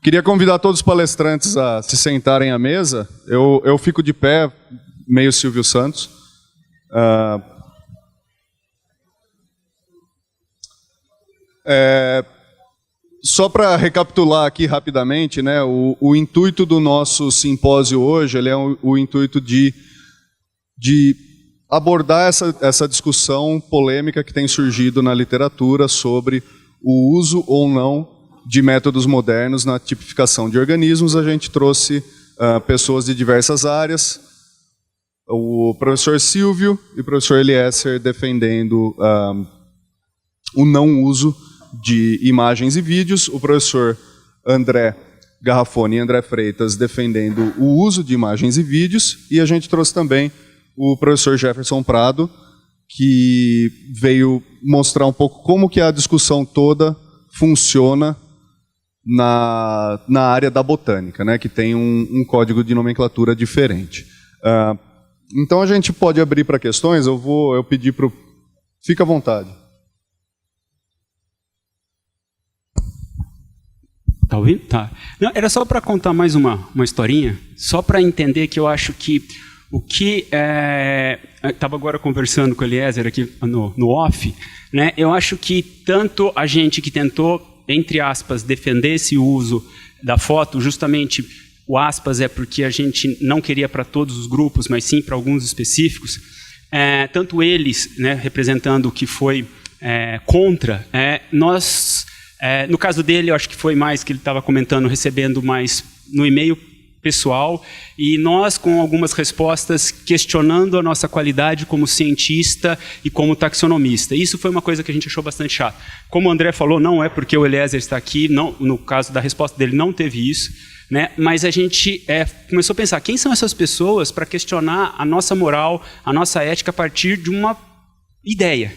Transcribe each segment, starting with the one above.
Queria convidar todos os palestrantes a se sentarem à mesa. Eu fico de pé, meio Silvio Santos. Só para recapitular aqui rapidamente, né, o intuito do nosso simpósio hoje ele é o intuito de abordar essa discussão polêmica que tem surgido na literatura sobre o uso ou não de métodos modernos na tipificação de organismos. A gente trouxe pessoas de diversas áreas, o professor Silvio e o professor Eliezer defendendo o não uso de imagens e vídeos, o professor André Garrafoni e André Freitas defendendo o uso de imagens e vídeos, e a gente trouxe também o professor Jefferson Prado, que veio mostrar um pouco como que a discussão toda funciona na área da botânica, né, que tem um código de nomenclatura diferente. Então a gente pode abrir para questões, eu pedir para o... Fica à vontade. Tá ouvindo? Tá. Não, era só para contar mais uma historinha, só para entender que eu acho que o que... Estava agora conversando com o Eliezer aqui no off, né? Eu acho que tanto a gente que tentou, entre aspas, defender esse uso da foto, justamente o aspas é porque a gente não queria para todos os grupos, mas sim para alguns específicos, tanto eles, né, representando o que foi contra, nós... no caso dele, eu acho que foi mais que ele estava comentando, recebendo mais no e-mail pessoal, e nós com algumas respostas questionando a nossa qualidade como cientista e como taxonomista. Isso foi uma coisa que a gente achou bastante chata. Como o André falou, não é porque o Eliezer está aqui, não, no caso da resposta dele não teve isso, né? Mas a gente começou a pensar, quem são essas pessoas para questionar a nossa moral, a nossa ética a partir de uma ideia,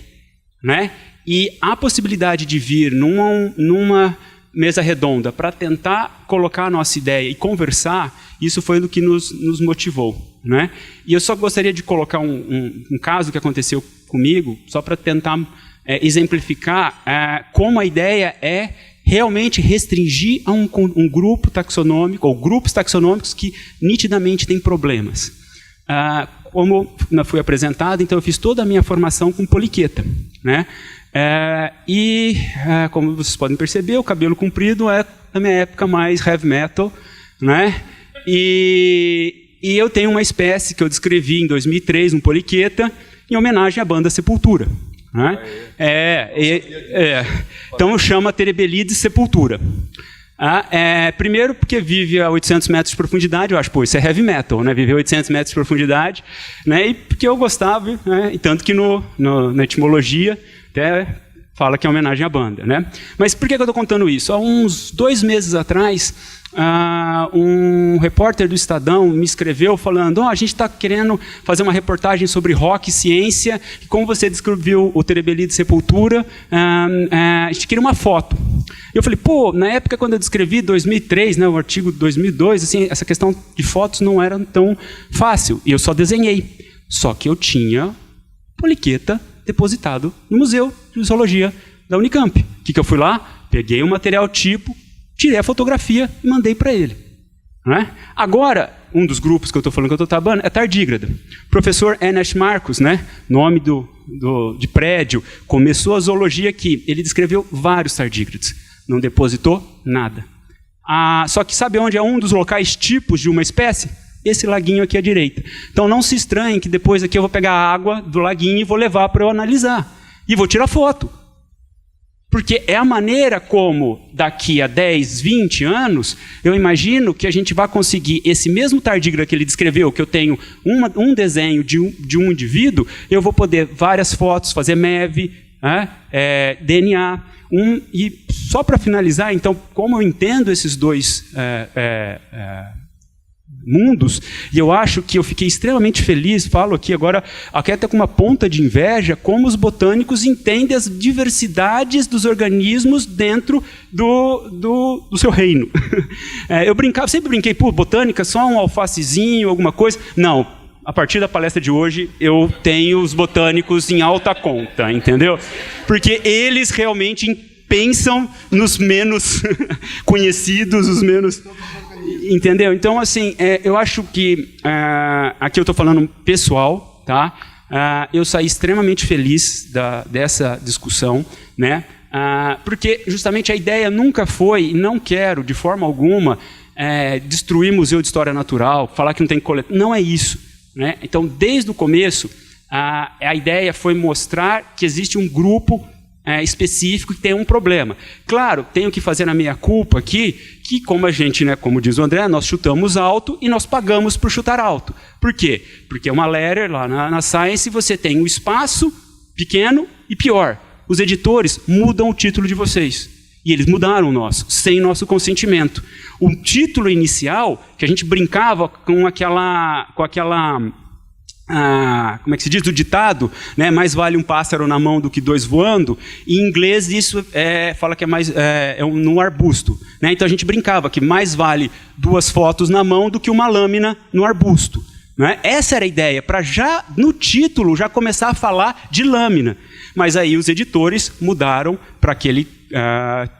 né? E a possibilidade de vir numa mesa redonda para tentar colocar a nossa ideia e conversar, isso foi o que nos motivou, né? E eu só gostaria de colocar um caso que aconteceu comigo, só para tentar exemplificar como a ideia é realmente restringir a um grupo taxonômico, ou grupos taxonômicos que nitidamente têm problemas. Como eu fui apresentado, então eu fiz toda a minha formação com poliqueta, né? Como vocês podem perceber, o cabelo comprido é da minha época mais heavy metal, né? E eu tenho uma espécie que eu descrevi em 2003, um poliqueta, em homenagem à banda Sepultura, né? Então chama Terebelides Sepultura. Primeiro porque vive a 800 metros de profundidade, eu acho, pô, isso é heavy metal, né? Viver a 800 metros de profundidade, né? E porque eu gostava, né? E tanto que na etimologia até fala que é homenagem à banda, né? Mas por que eu estou contando isso? Há uns 2 meses atrás, um repórter do Estadão me escreveu falando: a gente está querendo fazer uma reportagem sobre rock e ciência, e como você descreveu o Terebelides Sepultura, a gente queria uma foto. Eu falei, pô, na época quando eu descrevi 2003, né, o artigo 2002, assim, essa questão de fotos não era tão fácil, e eu só desenhei. Só que eu tinha poliqueta depositado no Museu de Zoologia da Unicamp. O que eu fui lá? Peguei o material tipo, tirei a fotografia e mandei para ele. Não é? Agora, um dos grupos que eu estou falando que eu estou trabalhando é tardígrada. O professor Enes Marcos, né, nome de prédio, começou a zoologia aqui. Ele descreveu vários tardígrados. Não depositou nada. Só que sabe onde é um dos locais tipos de uma espécie? Esse laguinho aqui à direita. Então não se estranhe que depois aqui eu vou pegar a água do laguinho e vou levar para eu analisar. E vou tirar foto. Porque é a maneira como, daqui a 10, 20 anos, eu imagino que a gente vai conseguir esse mesmo tardígrado que ele descreveu, que eu tenho um desenho de um indivíduo, eu vou poder várias fotos, fazer MEV, DNA. E só para finalizar, então, como eu entendo esses dois mundos, e eu acho que eu fiquei extremamente feliz, falo aqui agora, até com uma ponta de inveja, como os botânicos entendem as diversidades dos organismos dentro do seu reino. Eu sempre brinquei, pô, botânica, só um alfacezinho, alguma coisa. Não, a partir da palestra de hoje, eu tenho os botânicos em alta conta, entendeu? Porque eles realmente pensam nos menos conhecidos, os menos... Entendeu? Então, assim, eu acho que... aqui eu estou falando pessoal, tá? Eu saí extremamente feliz dessa discussão, né? Porque justamente a ideia nunca foi, e não quero de forma alguma, destruir Museu de História Natural, falar que não tem que coletar. Não é isso, né? Então, desde o começo, a ideia foi mostrar que existe um grupo específico que tem um problema. Claro, tenho que fazer a minha culpa aqui, que como a gente, né, como diz o André, nós chutamos alto e nós pagamos por chutar alto. Por quê? Porque é uma letter lá na Science, você tem um espaço pequeno e pior. Os editores mudam o título de vocês. E eles mudaram o nosso, sem nosso consentimento. O título inicial, que a gente brincava com aquela como é que se diz? O ditado, né? Mais vale um pássaro na mão do que dois voando. Em inglês isso fala que é mais no arbusto, né? Então a gente brincava que mais vale 2 fotos na mão do que uma lâmina no arbusto, né? Essa era a ideia, para já no título já começar a falar de lâmina. Mas aí os editores mudaram para aquele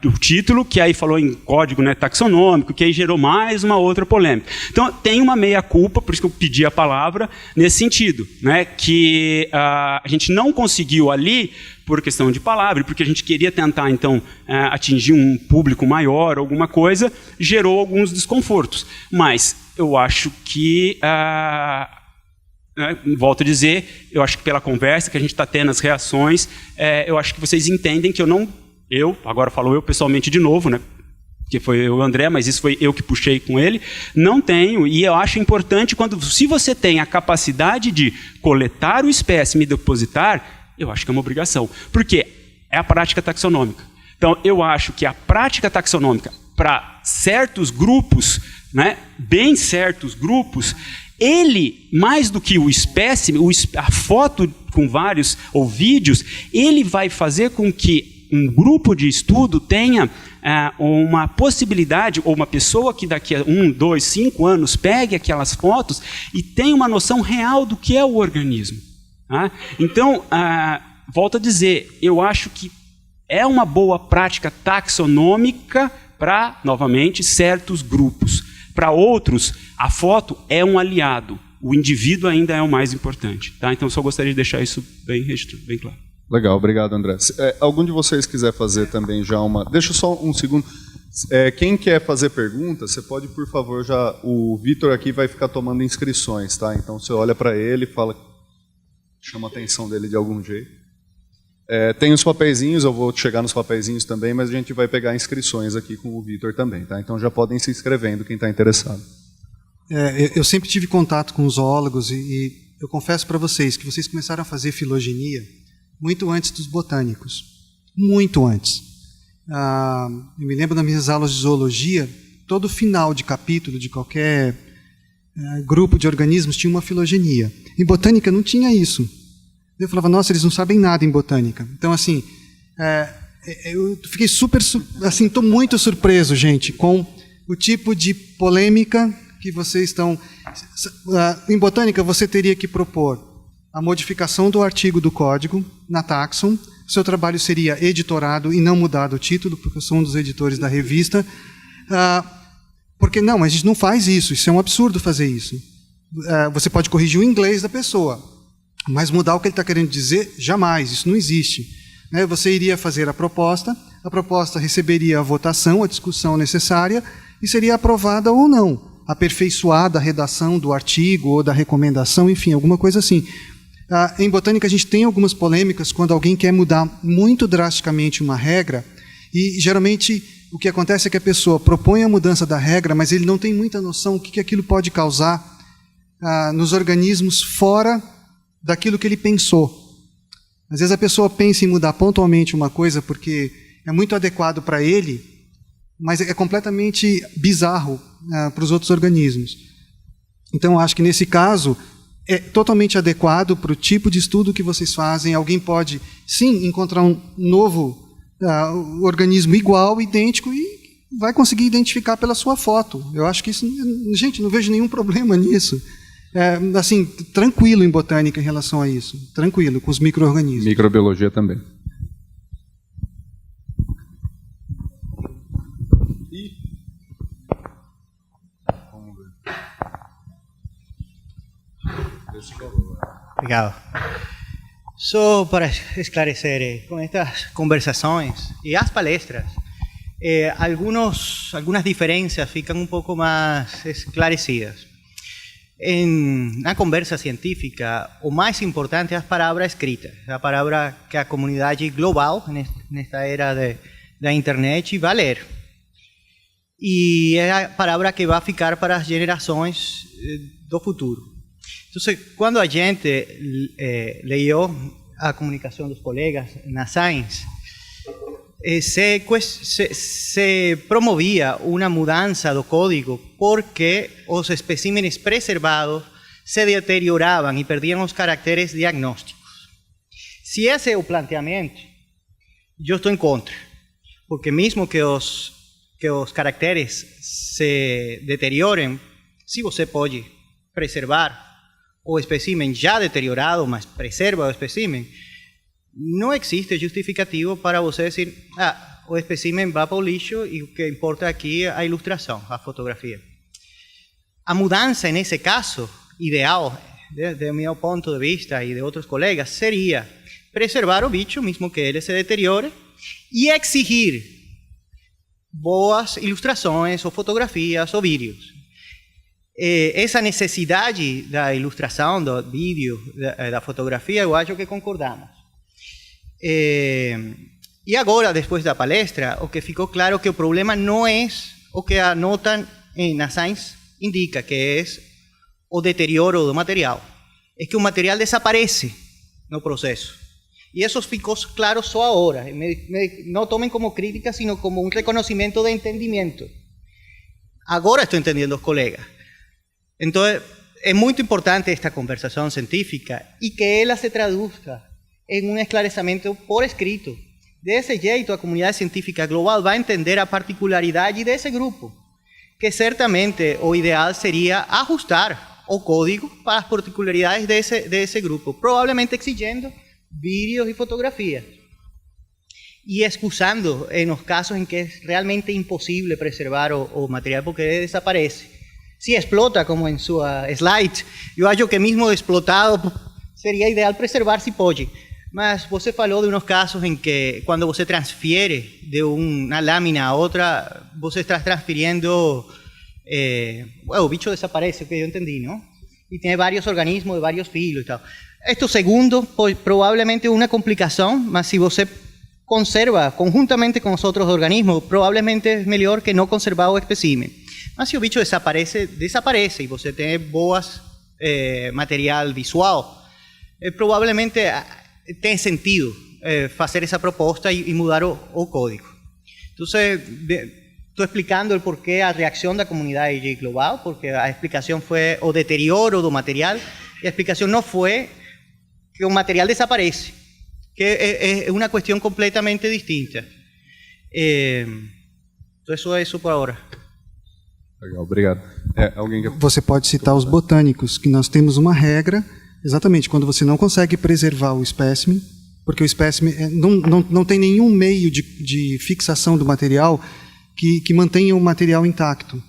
o título, que aí falou em código, né, taxonômico, que aí gerou mais uma outra polêmica. Então, tem uma meia-culpa, por isso que eu pedi a palavra, nesse sentido, né, que a gente não conseguiu ali, por questão de palavra, porque a gente queria tentar, então, atingir um público maior, alguma coisa, gerou alguns desconfortos. Mas eu acho que... volto a dizer, eu acho que pela conversa que a gente está tendo, as reações, eu acho que vocês entendem que agora falo eu pessoalmente de novo, né? Que foi o André, mas isso foi eu que puxei com ele, não tenho, e eu acho importante se você tem a capacidade de coletar o espécime e depositar, eu acho que é uma obrigação, porque é a prática taxonômica. Então, eu acho que a prática taxonômica para certos grupos, né, bem certos grupos, ele, mais do que o espécime, a foto com vários, ou vídeos, ele vai fazer com que um grupo de estudo tenha uma possibilidade, ou uma pessoa que daqui a 1, 2, 5 anos pegue aquelas fotos e tenha uma noção real do que é o organismo. Tá? Então, volto a dizer, eu acho que é uma boa prática taxonômica para, novamente, certos grupos. Para outros, a foto é um aliado. O indivíduo ainda é o mais importante. Tá? Então, só gostaria de deixar isso bem claro. Legal, obrigado, André. Algum de vocês quiser fazer também já uma... Deixa só um segundo. Quem quer fazer pergunta, você pode, por favor, já... O Vitor aqui vai ficar tomando inscrições, tá? Então, você olha para ele e fala... Chama a atenção dele de algum jeito. Tem os papeizinhos, eu vou chegar nos papeizinhos também, mas a gente vai pegar inscrições aqui com o Vitor também, tá? Então, já podem se inscrevendo, quem está interessado. Eu sempre tive contato com os zoólogos e eu confesso para vocês que vocês começaram a fazer filogenia muito antes dos botânicos, muito antes. Eu me lembro das minhas aulas de zoologia, todo final de capítulo de qualquer grupo de organismos tinha uma filogenia. Em botânica não tinha isso. Eu falava, nossa, eles não sabem nada em botânica. Então, assim, eu fiquei assim, estou muito surpreso, gente, com o tipo de polêmica que vocês estão... Em botânica, você teria que propor a modificação do artigo do código na Taxon. Seu trabalho seria editorado e não mudado o título, porque eu sou um dos editores da revista. Porque não, mas a gente não faz isso. Isso é um absurdo fazer isso. Você pode corrigir o inglês da pessoa, mas mudar o que ele está querendo dizer, jamais. Isso não existe. Você iria fazer a proposta receberia a votação, a discussão necessária, e seria aprovada ou não. Aperfeiçoada a redação do artigo ou da recomendação, enfim, alguma coisa assim. Em botânica, a gente tem algumas polêmicas quando alguém quer mudar muito drasticamente uma regra, e geralmente o que acontece é que a pessoa propõe a mudança da regra, mas ele não tem muita noção do que aquilo pode causar nos organismos fora daquilo que ele pensou. Às vezes a pessoa pensa em mudar pontualmente uma coisa porque é muito adequado para ele, mas é completamente bizarro para os outros organismos. Então, eu acho que nesse caso é totalmente adequado para o tipo de estudo que vocês fazem. Alguém pode, sim, encontrar um novo organismo igual, idêntico, e vai conseguir identificar pela sua foto. Eu acho que isso, gente, não vejo nenhum problema nisso. Assim, tranquilo em botânica em relação a isso. Tranquilo, com os micro-organismos. Microbiologia também. Vamos ver. Obrigado. Só para esclarecer, com estas conversações e as palestras, algunas diferencias fican un poco más esclarecidas. En una conversa científica, o más importante es la palabra escrita, la palabra que a comunidade global, en esta era de internet, va a leer. E é a palavra que vai ficar para as gerações do futuro. Então, quando a gente leu a comunicação dos colegas na Science, se promovia uma mudança do código porque os especímenes preservados se deterioravam e perdiam os caracteres diagnósticos. Se esse é o planteamento, eu estou em contra, porque mesmo que os caracteres se deteriorem, se você pode preservar o espécimen já deteriorado, mas preserva o espécimen, não existe justificativo para você dizer, o espécimen vai para o lixo e o que importa aqui é a ilustração, a fotografia. A mudança, nesse caso, ideal, do meu ponto de vista e de outros colegas, seria preservar o bicho, mesmo que ele se deteriore, e exigir boas ilustrações, ou fotografias, ou vídeos. Essa necessidade da ilustração, do vídeo, da fotografia, eu acho que concordamos. E agora, depois da palestra, o que ficou claro é que o problema não é o que a nota na Science indica, que é o deterioro do material. É que o material desaparece no processo. E isso ficou claro só agora. Não tomem como crítica, sino como um reconhecimento de entendimento. Agora estou entendendo os colegas. Então, é muito importante esta conversação científica e que ela se traduzca em um esclarecimento por escrito. Desse jeito, a comunidade científica global vai entender a particularidade desse grupo, que certamente o ideal seria ajustar o código para as particularidades desse grupo, provavelmente exigindo vídeos e fotografias. E excusando nos casos em que é realmente impossível preservar o material porque ele desaparece. Se explota, como em sua slide, eu acho que mesmo explotado seria ideal preservar se pode. Mas você falou de uns casos em que, quando você transfere de uma lâmina a outra, você está transferindo, o bicho desaparece, o que eu entendi, não? E tem vários organismos de vários filos e tal. Esto segundo, provavelmente é uma complicação, mas se você conserva conjuntamente com os outros organismos, provavelmente é melhor que não conservar o espécimen. Mas se o bicho desaparece, desaparece, e você tem boas material visual, provavelmente tem sentido fazer essa proposta e mudar o código. Então, estou explicando o porquê a reação da comunidade global, porque a explicação foi o deterioro do material, e a explicação não foi que o material desaparece, que é uma questão completamente distinta. Então, isso por agora. Legal, obrigado. Alguém quer... Você pode citar os botânicos, que nós temos uma regra, exatamente, quando você não consegue preservar o espécime, porque o espécime não tem nenhum meio de fixação do material que mantenha o material intacto.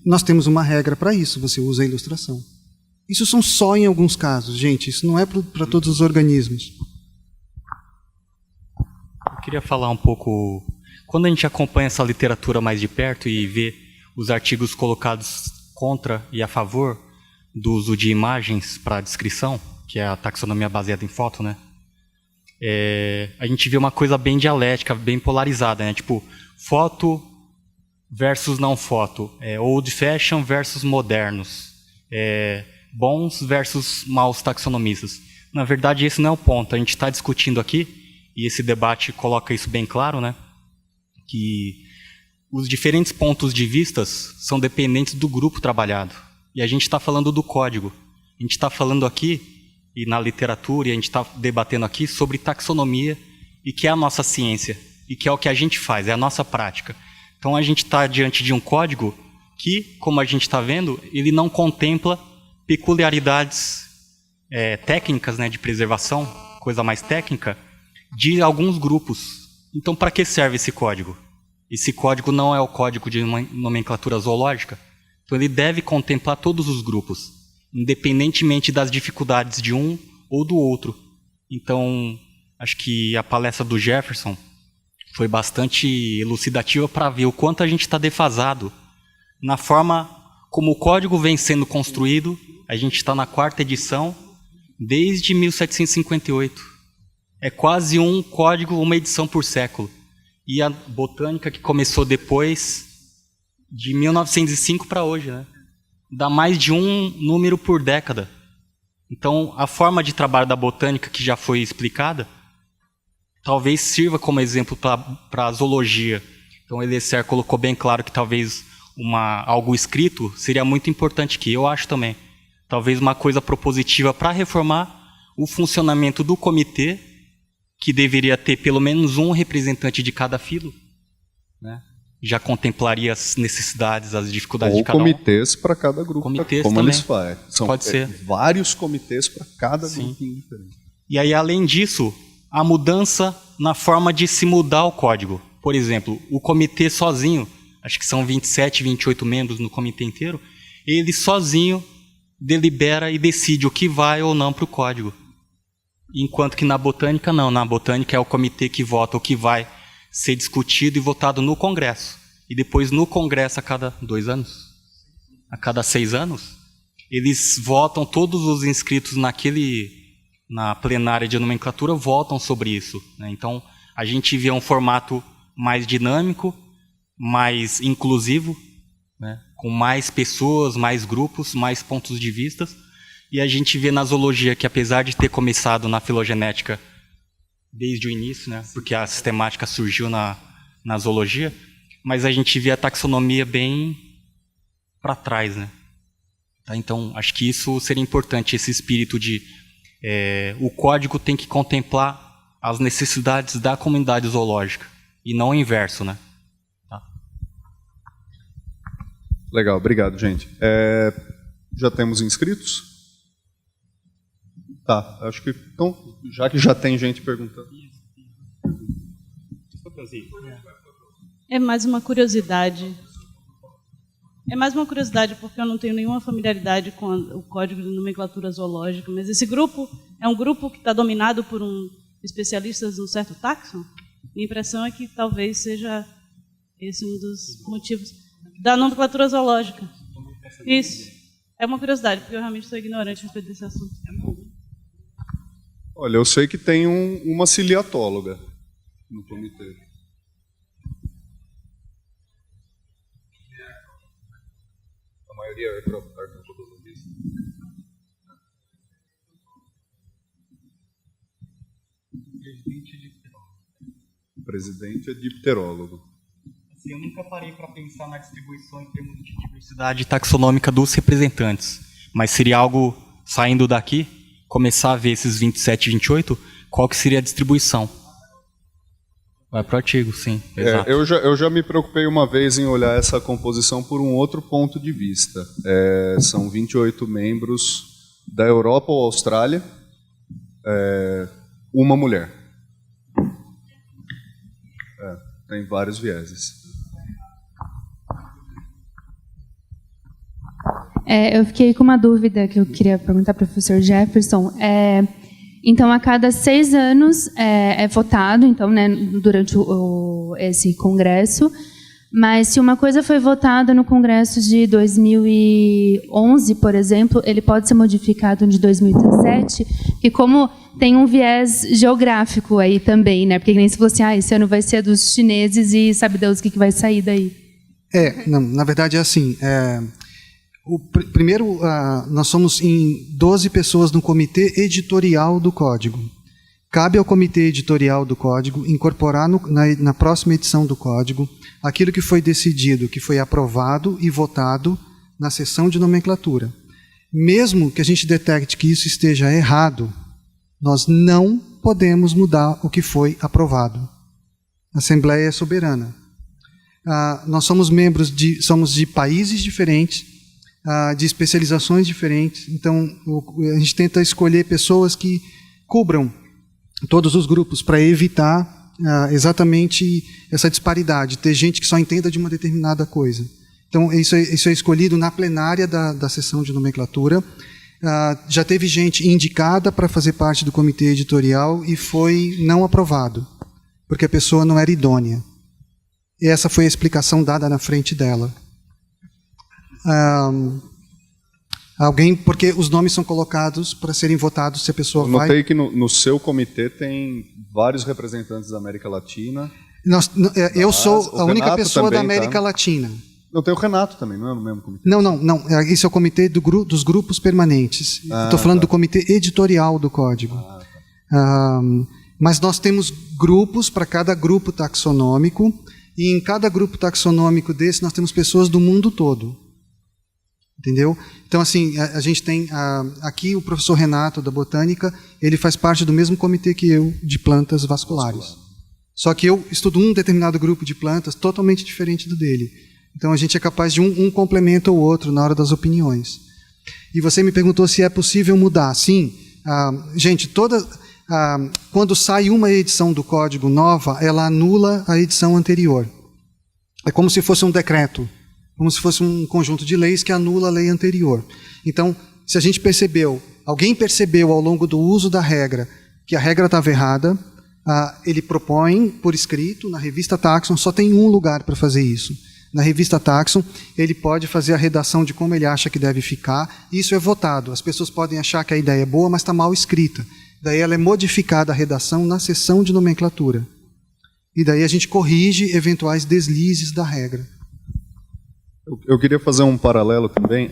Nós temos uma regra para isso, você usa a ilustração. Isso são só em alguns casos, gente, isso não é para todos os organismos. Eu queria falar um pouco, quando a gente acompanha essa literatura mais de perto e vê os artigos colocados contra e a favor do uso de imagens para descrição, que é a taxonomia baseada em foto, né? A gente vê uma coisa bem dialética, bem polarizada, né? Tipo, foto versus não foto, old fashion versus modernos, bons versus maus taxonomistas. Na verdade, esse não é o ponto. A gente está discutindo aqui, e esse debate coloca isso bem claro, né? Que os diferentes pontos de vista são dependentes do grupo trabalhado. E a gente está falando do código. A gente está falando aqui, e na literatura, e a gente está debatendo aqui sobre taxonomia, e que é a nossa ciência, e que é o que a gente faz, é a nossa prática. Então a gente está diante de um código que, como a gente está vendo, ele não contempla peculiaridades técnicas, né, de preservação, coisa mais técnica, de alguns grupos. Então para que serve esse código? Esse código não é o código de nomenclatura zoológica, Então ele deve contemplar todos os grupos, independentemente das dificuldades de um ou do outro. Então, acho que a palestra do Jefferson foi bastante elucidativa para ver o quanto a gente está defasado na forma como o código vem sendo construído. A gente está na 4ª edição, desde 1758. É quase um código, uma edição por século. E a botânica que começou depois de 1905 para hoje, né? Dá mais de um número por década. Então, a forma de trabalho da botânica que já foi explicada, talvez sirva como exemplo para a zoologia. Então, Eliezer colocou bem claro que talvez algo escrito seria muito importante aqui. Eu acho também. Talvez uma coisa propositiva para reformar o funcionamento do comitê, que deveria ter pelo menos um representante de cada filo, né? Já contemplaria as necessidades, as dificuldades ou de cada comitês para cada grupo, Comitês como também. eles fazem. São Pode ser. vários comitês para cada Sim. grupinho diferente. E aí, além disso, a mudança na forma de se mudar o código. Por exemplo, o comitê sozinho, acho que são 27, 28 membros no comitê inteiro, ele sozinho delibera e decide o que vai ou não para o código. Enquanto que na botânica, não. Na botânica é o comitê que vota o que vai ser discutido e votado no Congresso. E depois no Congresso, a cada 2 anos, a cada 6 anos, eles votam, todos os inscritos na plenária de nomenclatura votam sobre isso, né? Então, a gente vê um formato mais dinâmico, mais inclusivo, né? Com mais pessoas, mais grupos, mais pontos de vista. E a gente vê na zoologia que, apesar de ter começado na filogenética desde o início, né? Porque a sistemática surgiu na zoologia, mas a gente vê a taxonomia bem para trás, né? Tá? Então, acho que isso seria importante, esse espírito de o código tem que contemplar as necessidades da comunidade zoológica e não o inverso, né? Tá. Legal, obrigado, gente. Já temos inscritos? Tá, acho que então, já que já tem gente perguntando. É mais uma curiosidade. É mais uma curiosidade porque eu não tenho nenhuma familiaridade com o Código de Nomenclatura Zoológica, mas esse grupo é um grupo que está dominado por especialistas de um certo táxon. Minha impressão é que talvez seja esse um dos motivos da nomenclatura zoológica. Isso. É uma curiosidade, porque eu realmente sou ignorante a respeito desse assunto. Olha, eu sei que tem uma ciliatóloga no comitê. A maioria é artropodologista. O presidente é dipterólogo. Assim, eu nunca parei para pensar na distribuição em termos de diversidade taxonômica dos representantes, mas seria algo, saindo daqui, começar a ver esses 27 e 28, qual que seria a distribuição? Vai para o artigo, sim. Exato. Eu já me preocupei uma vez em olhar essa composição por um outro ponto de vista. São 28 membros da Europa ou Austrália, uma mulher. Tem vários vieses. Eu fiquei com uma dúvida que eu queria perguntar para o professor Jefferson. Então, a cada 6 anos é votado, então, né, durante esse congresso, mas se uma coisa foi votada no congresso de 2011, por exemplo, ele pode ser modificado no de 2017, e como tem um viés geográfico aí também, né? Porque nem se falou assim, esse ano vai ser dos chineses e sabe Deus o que vai sair daí. Não, na verdade é assim. Primeiro, nós somos em 12 pessoas no comitê editorial do código. Cabe ao comitê editorial do código incorporar na próxima edição do código aquilo que foi decidido, que foi aprovado e votado na sessão de nomenclatura. Mesmo que a gente detecte que isso esteja errado, nós não podemos mudar o que foi aprovado. A Assembleia é soberana. Nós somos membros somos de países diferentes, de especializações diferentes. Então, a gente tenta escolher pessoas que cubram todos os grupos para evitar exatamente essa disparidade, ter gente que só entenda de uma determinada coisa. Então, isso é escolhido na plenária da sessão de nomenclatura. Já teve gente indicada para fazer parte do comitê editorial e foi não aprovado, porque a pessoa não era idônea. E essa foi a explicação dada na frente dela. Porque os nomes são colocados para serem votados se a pessoa vai... Notei que no seu comitê tem vários representantes da América Latina. Eu sou a única pessoa da América Latina. Não, tem o Renato também, não é no mesmo comitê? Não. Esse é o comitê dos grupos permanentes. Estou falando do comitê editorial do código. Mas nós temos grupos para cada grupo taxonômico, e em cada grupo taxonômico desse nós temos pessoas do mundo todo. Entendeu? Então, assim, a gente tem aqui o professor Renato, da Botânica, ele faz parte do mesmo comitê que eu, de plantas vasculares. Só que eu estudo um determinado grupo de plantas totalmente diferente do dele. Então, a gente é capaz de um complemento ou outro na hora das opiniões. E você me perguntou se é possível mudar. Sim. Gente, quando sai uma edição do código nova, ela anula a edição anterior. É como se fosse um decreto, como se fosse um conjunto de leis que anula a lei anterior. Então, se a gente alguém percebeu ao longo do uso da regra que a regra estava errada, ele propõe por escrito, na revista Taxon, só tem um lugar para fazer isso. Na revista Taxon, ele pode fazer a redação de como ele acha que deve ficar, e isso é votado. As pessoas podem achar que a ideia é boa, mas está mal escrita. Daí ela é modificada a redação na sessão de nomenclatura. E daí a gente corrige eventuais deslizes da regra. Eu queria fazer um paralelo também.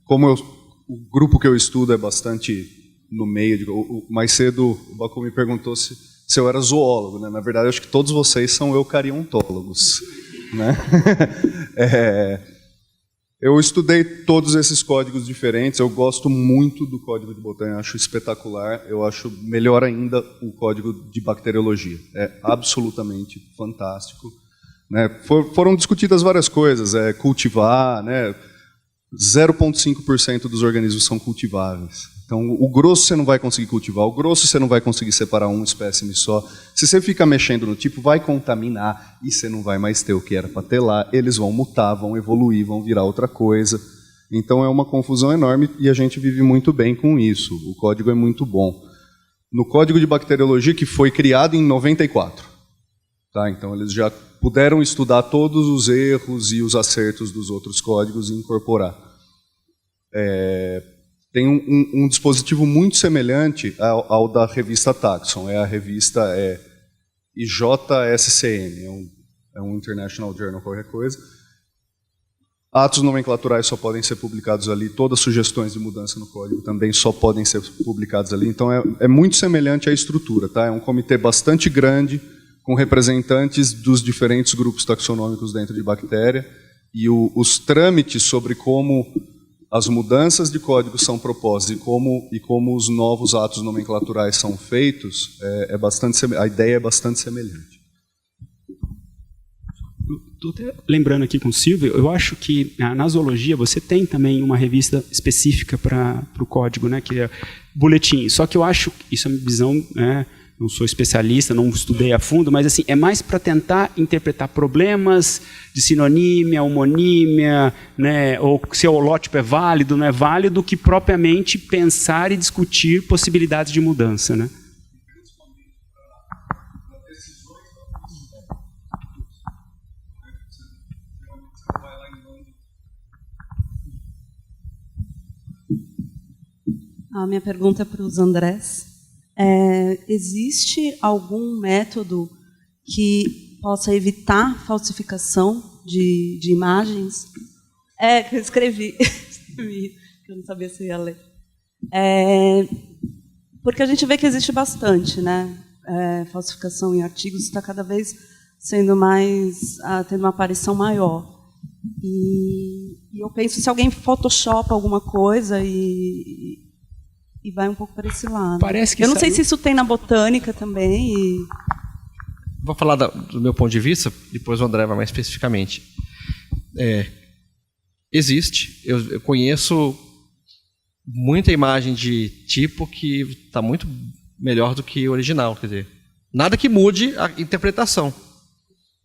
Como o grupo que eu estudo é bastante no meio. Mais cedo o Baku me perguntou se eu era zoólogo. Né? Na verdade, eu acho que todos vocês são eucariontólogos. Né? Eu estudei todos esses códigos diferentes. Eu gosto muito do código de botânica, acho espetacular. Eu acho melhor ainda o código de bacteriologia. É absolutamente fantástico. Né? Foram discutidas várias coisas. Cultivar, né? 0,5% dos organismos são cultiváveis. Então, o grosso você não vai conseguir cultivar, o grosso você não vai conseguir separar um espécime só. Se você fica mexendo no tipo, vai contaminar e você não vai mais ter o que era para ter lá. Eles vão mutar, vão evoluir, vão virar outra coisa. Então, é uma confusão enorme e a gente vive muito bem com isso. O código é muito bom. No código de bacteriologia, que foi criado em 94. Tá? Então, eles já puderam estudar todos os erros e os acertos dos outros códigos e incorporar. Tem um dispositivo muito semelhante ao da revista Taxon. A revista IJSCM, é um International Journal, qualquer coisa. Atos nomenclaturais só podem ser publicados ali, todas sugestões de mudança no código também só podem ser publicadas ali. Então, é muito semelhante à estrutura. Tá? É um comitê bastante grande, com representantes dos diferentes grupos taxonômicos dentro de bactéria, e os trâmites sobre como as mudanças de código são propostas e como os novos atos nomenclaturais são feitos, a ideia é bastante semelhante. Estou até lembrando aqui com o Silvio, eu acho que na zoologia você tem também uma revista específica para o código, né, que é Boletim. Só que eu acho, isso é uma visão, né, não sou especialista, não estudei a fundo, mas assim, é mais para tentar interpretar problemas de sinonímia, homonímia, né, ou se o holótipo é válido, não é válido, que propriamente pensar e discutir possibilidades de mudança. Né? A minha pergunta é para os Andrés. Existe algum método que possa evitar falsificação de imagens? Que eu escrevi, que eu não sabia se ia ler. Porque a gente vê que existe bastante, né? Falsificação em artigos está cada vez sendo mais, tendo uma aparição maior. E eu penso, se alguém photoshopa alguma coisa e vai um pouco para esse lado. Parece que eu não sei se isso tem na botânica também. Vou falar do meu ponto de vista, depois o André vai mais especificamente. Existe. Eu conheço muita imagem de tipo que está muito melhor do que o original. Quer dizer, nada que mude a interpretação,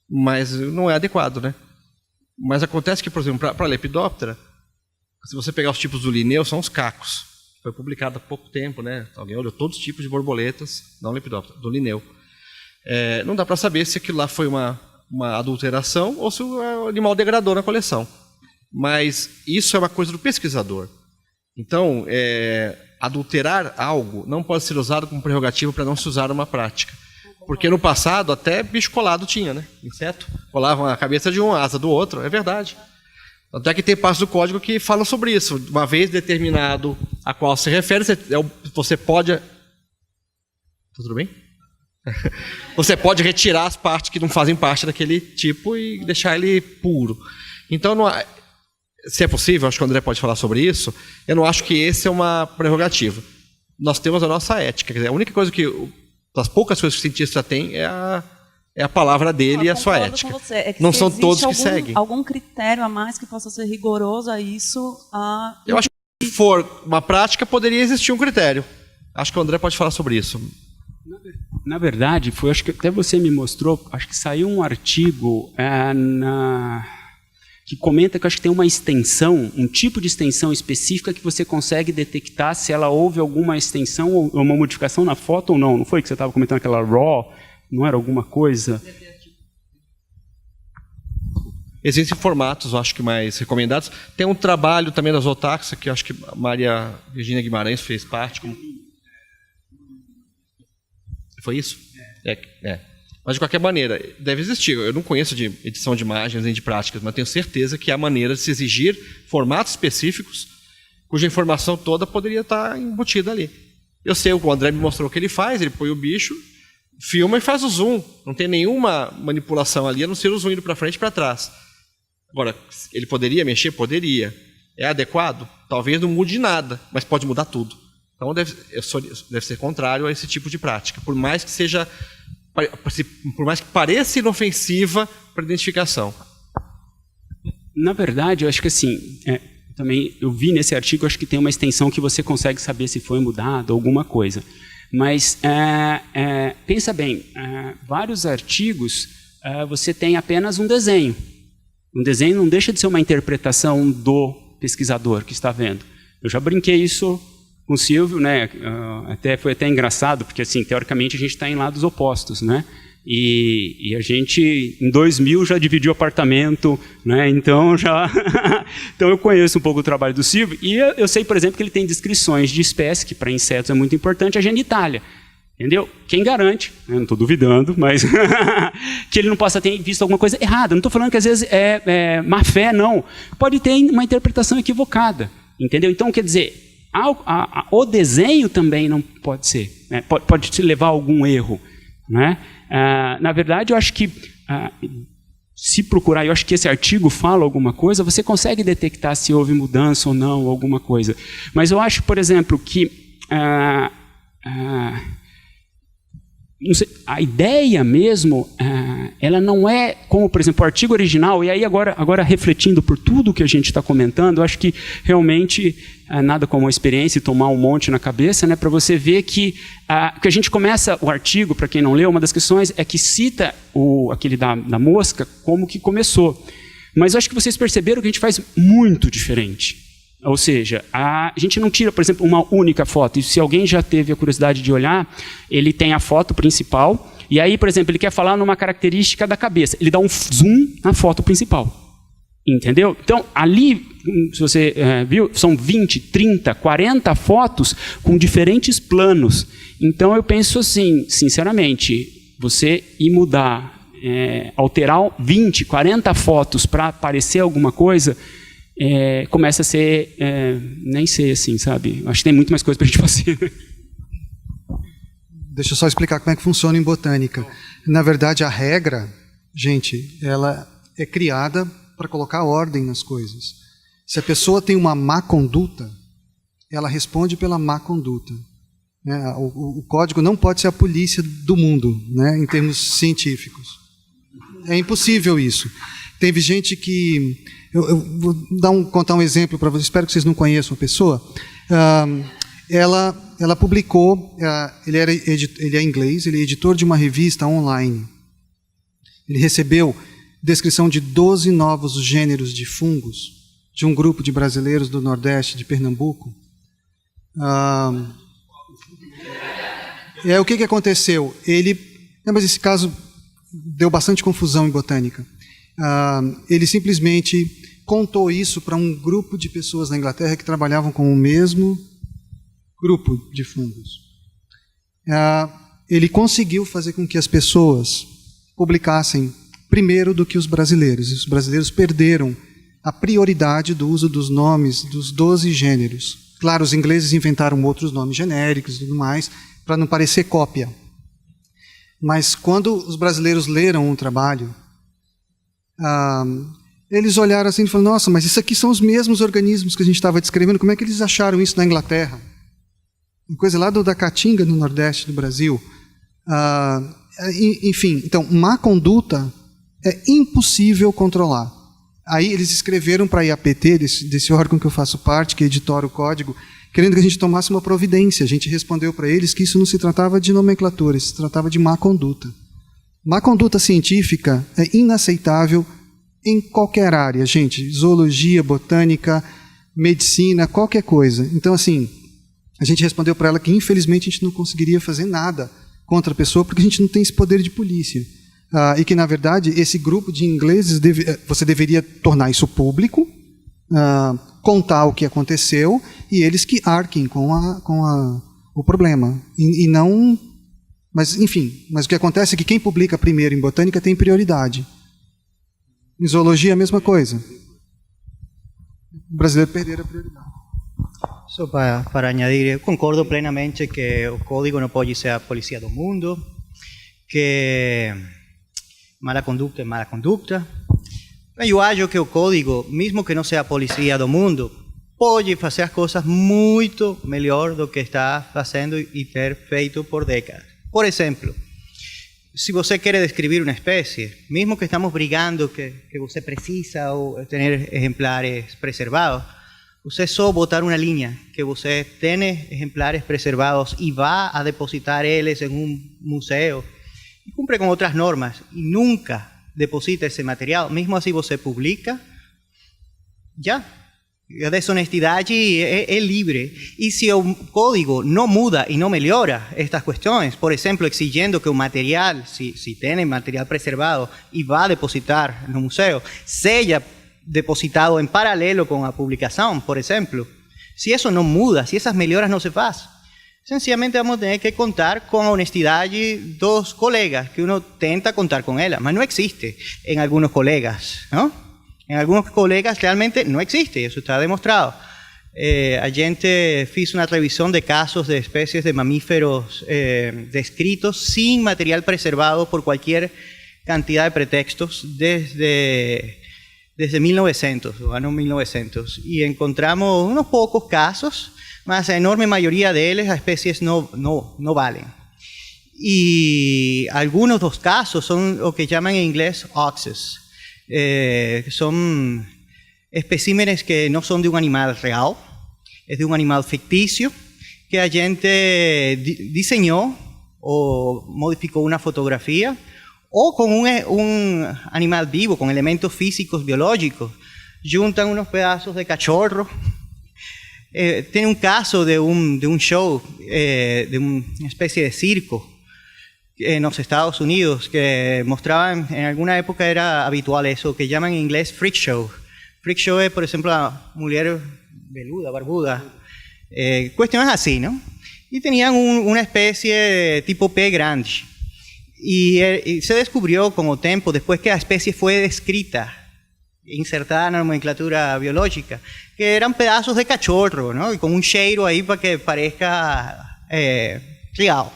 mas não é adequado, né? Mas acontece que, por exemplo, para a Lepidoptera, se você pegar os tipos do Linneu, são os cacos. Foi publicado há pouco tempo, né? Alguém olhou todos os tipos de borboletas, não Lepidoptera, do Linneu. Não dá para saber se aquilo lá foi uma adulteração ou se o animal degradou na coleção. Mas isso é uma coisa do pesquisador. Então, adulterar algo não pode ser usado como prerrogativa para não se usar uma prática. Porque no passado até bicho colado tinha, né? Inseto. Colavam a cabeça de um, a asa do outro, é verdade. Até que tem passos do código que falam sobre isso. Uma vez determinado a qual se refere, você pode... Tudo bem? Você pode retirar as partes que não fazem parte daquele tipo e deixar ele puro. Então, se é possível, acho que o André pode falar sobre isso, eu não acho que esse é uma prerrogativa. Nós temos a nossa ética. Quer dizer, a única coisa das poucas coisas que o cientista tem é a palavra dele e a sua ética. Não são todos que seguem. Algum critério a mais que possa ser rigoroso a isso? Eu acho que se for uma prática, poderia existir um critério. Acho que o André pode falar sobre isso. Na verdade, acho que até você me mostrou, acho que saiu um artigo que comenta que acho que tem uma extensão, um tipo de extensão específica que você consegue detectar se ela houve alguma extensão ou uma modificação na foto ou não. Não foi que você estava comentando aquela RAW? Não era alguma coisa? Existem formatos, acho que mais recomendados. Tem um trabalho também da Zootaxa, que acho que a Maria Virgínia Guimarães fez parte. Foi isso? Mas, de qualquer maneira, deve existir. Eu não conheço de edição de imagens nem de práticas, mas tenho certeza que há maneira de se exigir formatos específicos cuja informação toda poderia estar embutida ali. Eu sei, o André me mostrou o que ele faz, ele põe o bicho, filma e faz o zoom. Não tem nenhuma manipulação ali, a não ser o zoom indo para frente e para trás. Agora, ele poderia mexer? Poderia. É adequado? Talvez não mude nada, mas pode mudar tudo. Então, deve ser contrário a esse tipo de prática, por mais que pareça inofensiva para a identificação. Na verdade, eu acho que assim, também eu vi nesse artigo, acho que tem uma extensão que você consegue saber se foi mudado alguma coisa. Mas pensa bem, vários artigos você tem apenas um desenho. Um desenho não deixa de ser uma interpretação do pesquisador que está vendo. Eu já brinquei isso com o Silvio, né? Foi até engraçado, porque assim, teoricamente a gente está em lados opostos, né? E a gente, em 2000, já dividiu apartamento, né? Então, então eu conheço um pouco o trabalho do Silvio, e eu sei, por exemplo, que ele tem descrições de espécies, que para insetos é muito importante, a genitália. Entendeu? Quem garante, né? Não estou duvidando, mas que ele não possa ter visto alguma coisa errada. Não estou falando que às vezes é má fé, não. Pode ter uma interpretação equivocada. Entendeu? Então, quer dizer, o desenho também não pode ser, né? Pode te levar a algum erro, né? Na verdade, eu acho que se procurar, eu acho que esse artigo fala alguma coisa, você consegue detectar se houve mudança ou não, alguma coisa. Mas eu acho, por exemplo, que não sei, a ideia mesmo, ela não é como, por exemplo, o artigo original, e aí agora refletindo por tudo que a gente está comentando, eu acho que realmente nada como uma experiência e tomar um monte na cabeça, né, para você ver que a gente começa o artigo, para quem não leu, uma das questões é que cita aquele da mosca como que começou. Mas eu acho que vocês perceberam que a gente faz muito diferente. Ou seja, a gente não tira, por exemplo, uma única foto. E se alguém já teve a curiosidade de olhar, ele tem a foto principal, e aí, por exemplo, ele quer falar numa característica da cabeça. Ele dá um zoom na foto principal. Entendeu? Então, ali, se você viu, são 20, 30, 40 fotos com diferentes planos. Então, eu penso assim, sinceramente, você ir mudar, alterar 20, 40 fotos para aparecer alguma coisa... começa a ser, nem sei assim, sabe? Acho que tem muito mais coisa para a gente fazer. Deixa eu só explicar como é que funciona em botânica. Na verdade, a regra, gente, ela é criada para colocar ordem nas coisas. Se a pessoa tem uma má conduta, ela responde pela má conduta. Né? O código não pode ser a polícia do mundo, né, em termos científicos. É impossível isso. Teve gente que... Eu vou contar um exemplo para vocês, espero que vocês não conheçam a pessoa. Ela publicou, ele é inglês, ele é editor de uma revista online. Ele recebeu descrição de 12 novos gêneros de fungos de um grupo de brasileiros do Nordeste, de Pernambuco. O que aconteceu? Mas esse caso deu bastante confusão em botânica. Ele simplesmente contou isso para um grupo de pessoas na Inglaterra que trabalhavam com o mesmo grupo de fungos. Ele conseguiu fazer com que as pessoas publicassem primeiro do que os brasileiros. E os brasileiros perderam a prioridade do uso dos nomes dos 12 gêneros. Claro, os ingleses inventaram outros nomes genéricos e tudo mais, para não parecer cópia. Mas quando os brasileiros leram o trabalho, eles olharam assim e falaram, nossa, mas isso aqui são os mesmos organismos que a gente estava descrevendo, como é que eles acharam isso na Inglaterra? Uma coisa lá da Caatinga, no Nordeste do Brasil. Enfim, então, má conduta é impossível controlar. Aí eles escreveram para a IAPT, desse órgão que eu faço parte, que editora o código, querendo que a gente tomasse uma providência. A gente respondeu para eles que isso não se tratava de nomenclatura, se tratava de má conduta. Má conduta científica é inaceitável em qualquer área, gente. Zoologia, botânica, medicina, qualquer coisa. Então, assim, a gente respondeu para ela que, infelizmente, a gente não conseguiria fazer nada contra a pessoa, porque a gente não tem esse poder de polícia. E que, na verdade, esse grupo de ingleses, você deveria tornar isso público, contar o que aconteceu, e eles que arquem com o problema. E não... Mas, enfim, mas o que acontece é que quem publica primeiro em botânica tem prioridade. Em zoologia, a mesma coisa. O brasileiro perder a prioridade. Só para añadir, eu concordo plenamente que o código não pode ser a polícia do mundo, que mala conduta é mala conduta. Eu acho que o código, mesmo que não seja a polícia do mundo, pode fazer as coisas muito melhor do que está fazendo e ter feito por décadas. Por exemplo, se você quer descrever uma espécie, mesmo que estamos brigando que você precisa ter exemplares preservados, você só botar uma linha que você tem exemplares preservados e vá a depositar eles em museu e cumpre com outras normas e nunca deposita esse material, mesmo assim você publica, já. A desonestidade é livre. E se o código não muda e não melhora estas questões, por exemplo, exigindo que o material, se tem material preservado e vá depositar no museu, seja depositado em paralelo com a publicação, por exemplo, se isso não muda, se essas melhoras não se fazem, sencillamente vamos ter que contar com a honestidade dos colegas, que uno tenta contar com ela, mas não existe em alguns colegas, não? Em alguns colegas realmente não existe, isso está demonstrado. A gente fez uma revisão de casos de espécies de mamíferos descritos sem material preservado por qualquer quantidade de pretextos desde 1900, o ano 1900. E encontramos uns poucos casos, mas a enorme maioria deles as espécies não valem. E alguns dos casos são o que chamam em inglês hoaxes. Son especímenes que no son de un animal real, es de un animal ficticio que a gente diseñó o modificó una fotografía o con un animal vivo, con elementos físicos, biológicos, juntan unos pedazos de cachorro. Tiene un caso de un show, de una especie de circo en los Estados Unidos, que mostraban, en alguna época era habitual eso, que llaman en inglés freak show. Freak show es, por ejemplo, la mujer veluda, barbuda, cuestiones así, ¿no? Y tenían una especie de tipo P grande. Y se descubrió con el tiempo, después que la especie fue descrita, insertada en la nomenclatura biológica, que eran pedazos de cachorro, ¿no? Y con un cheiro ahí para que parezca real.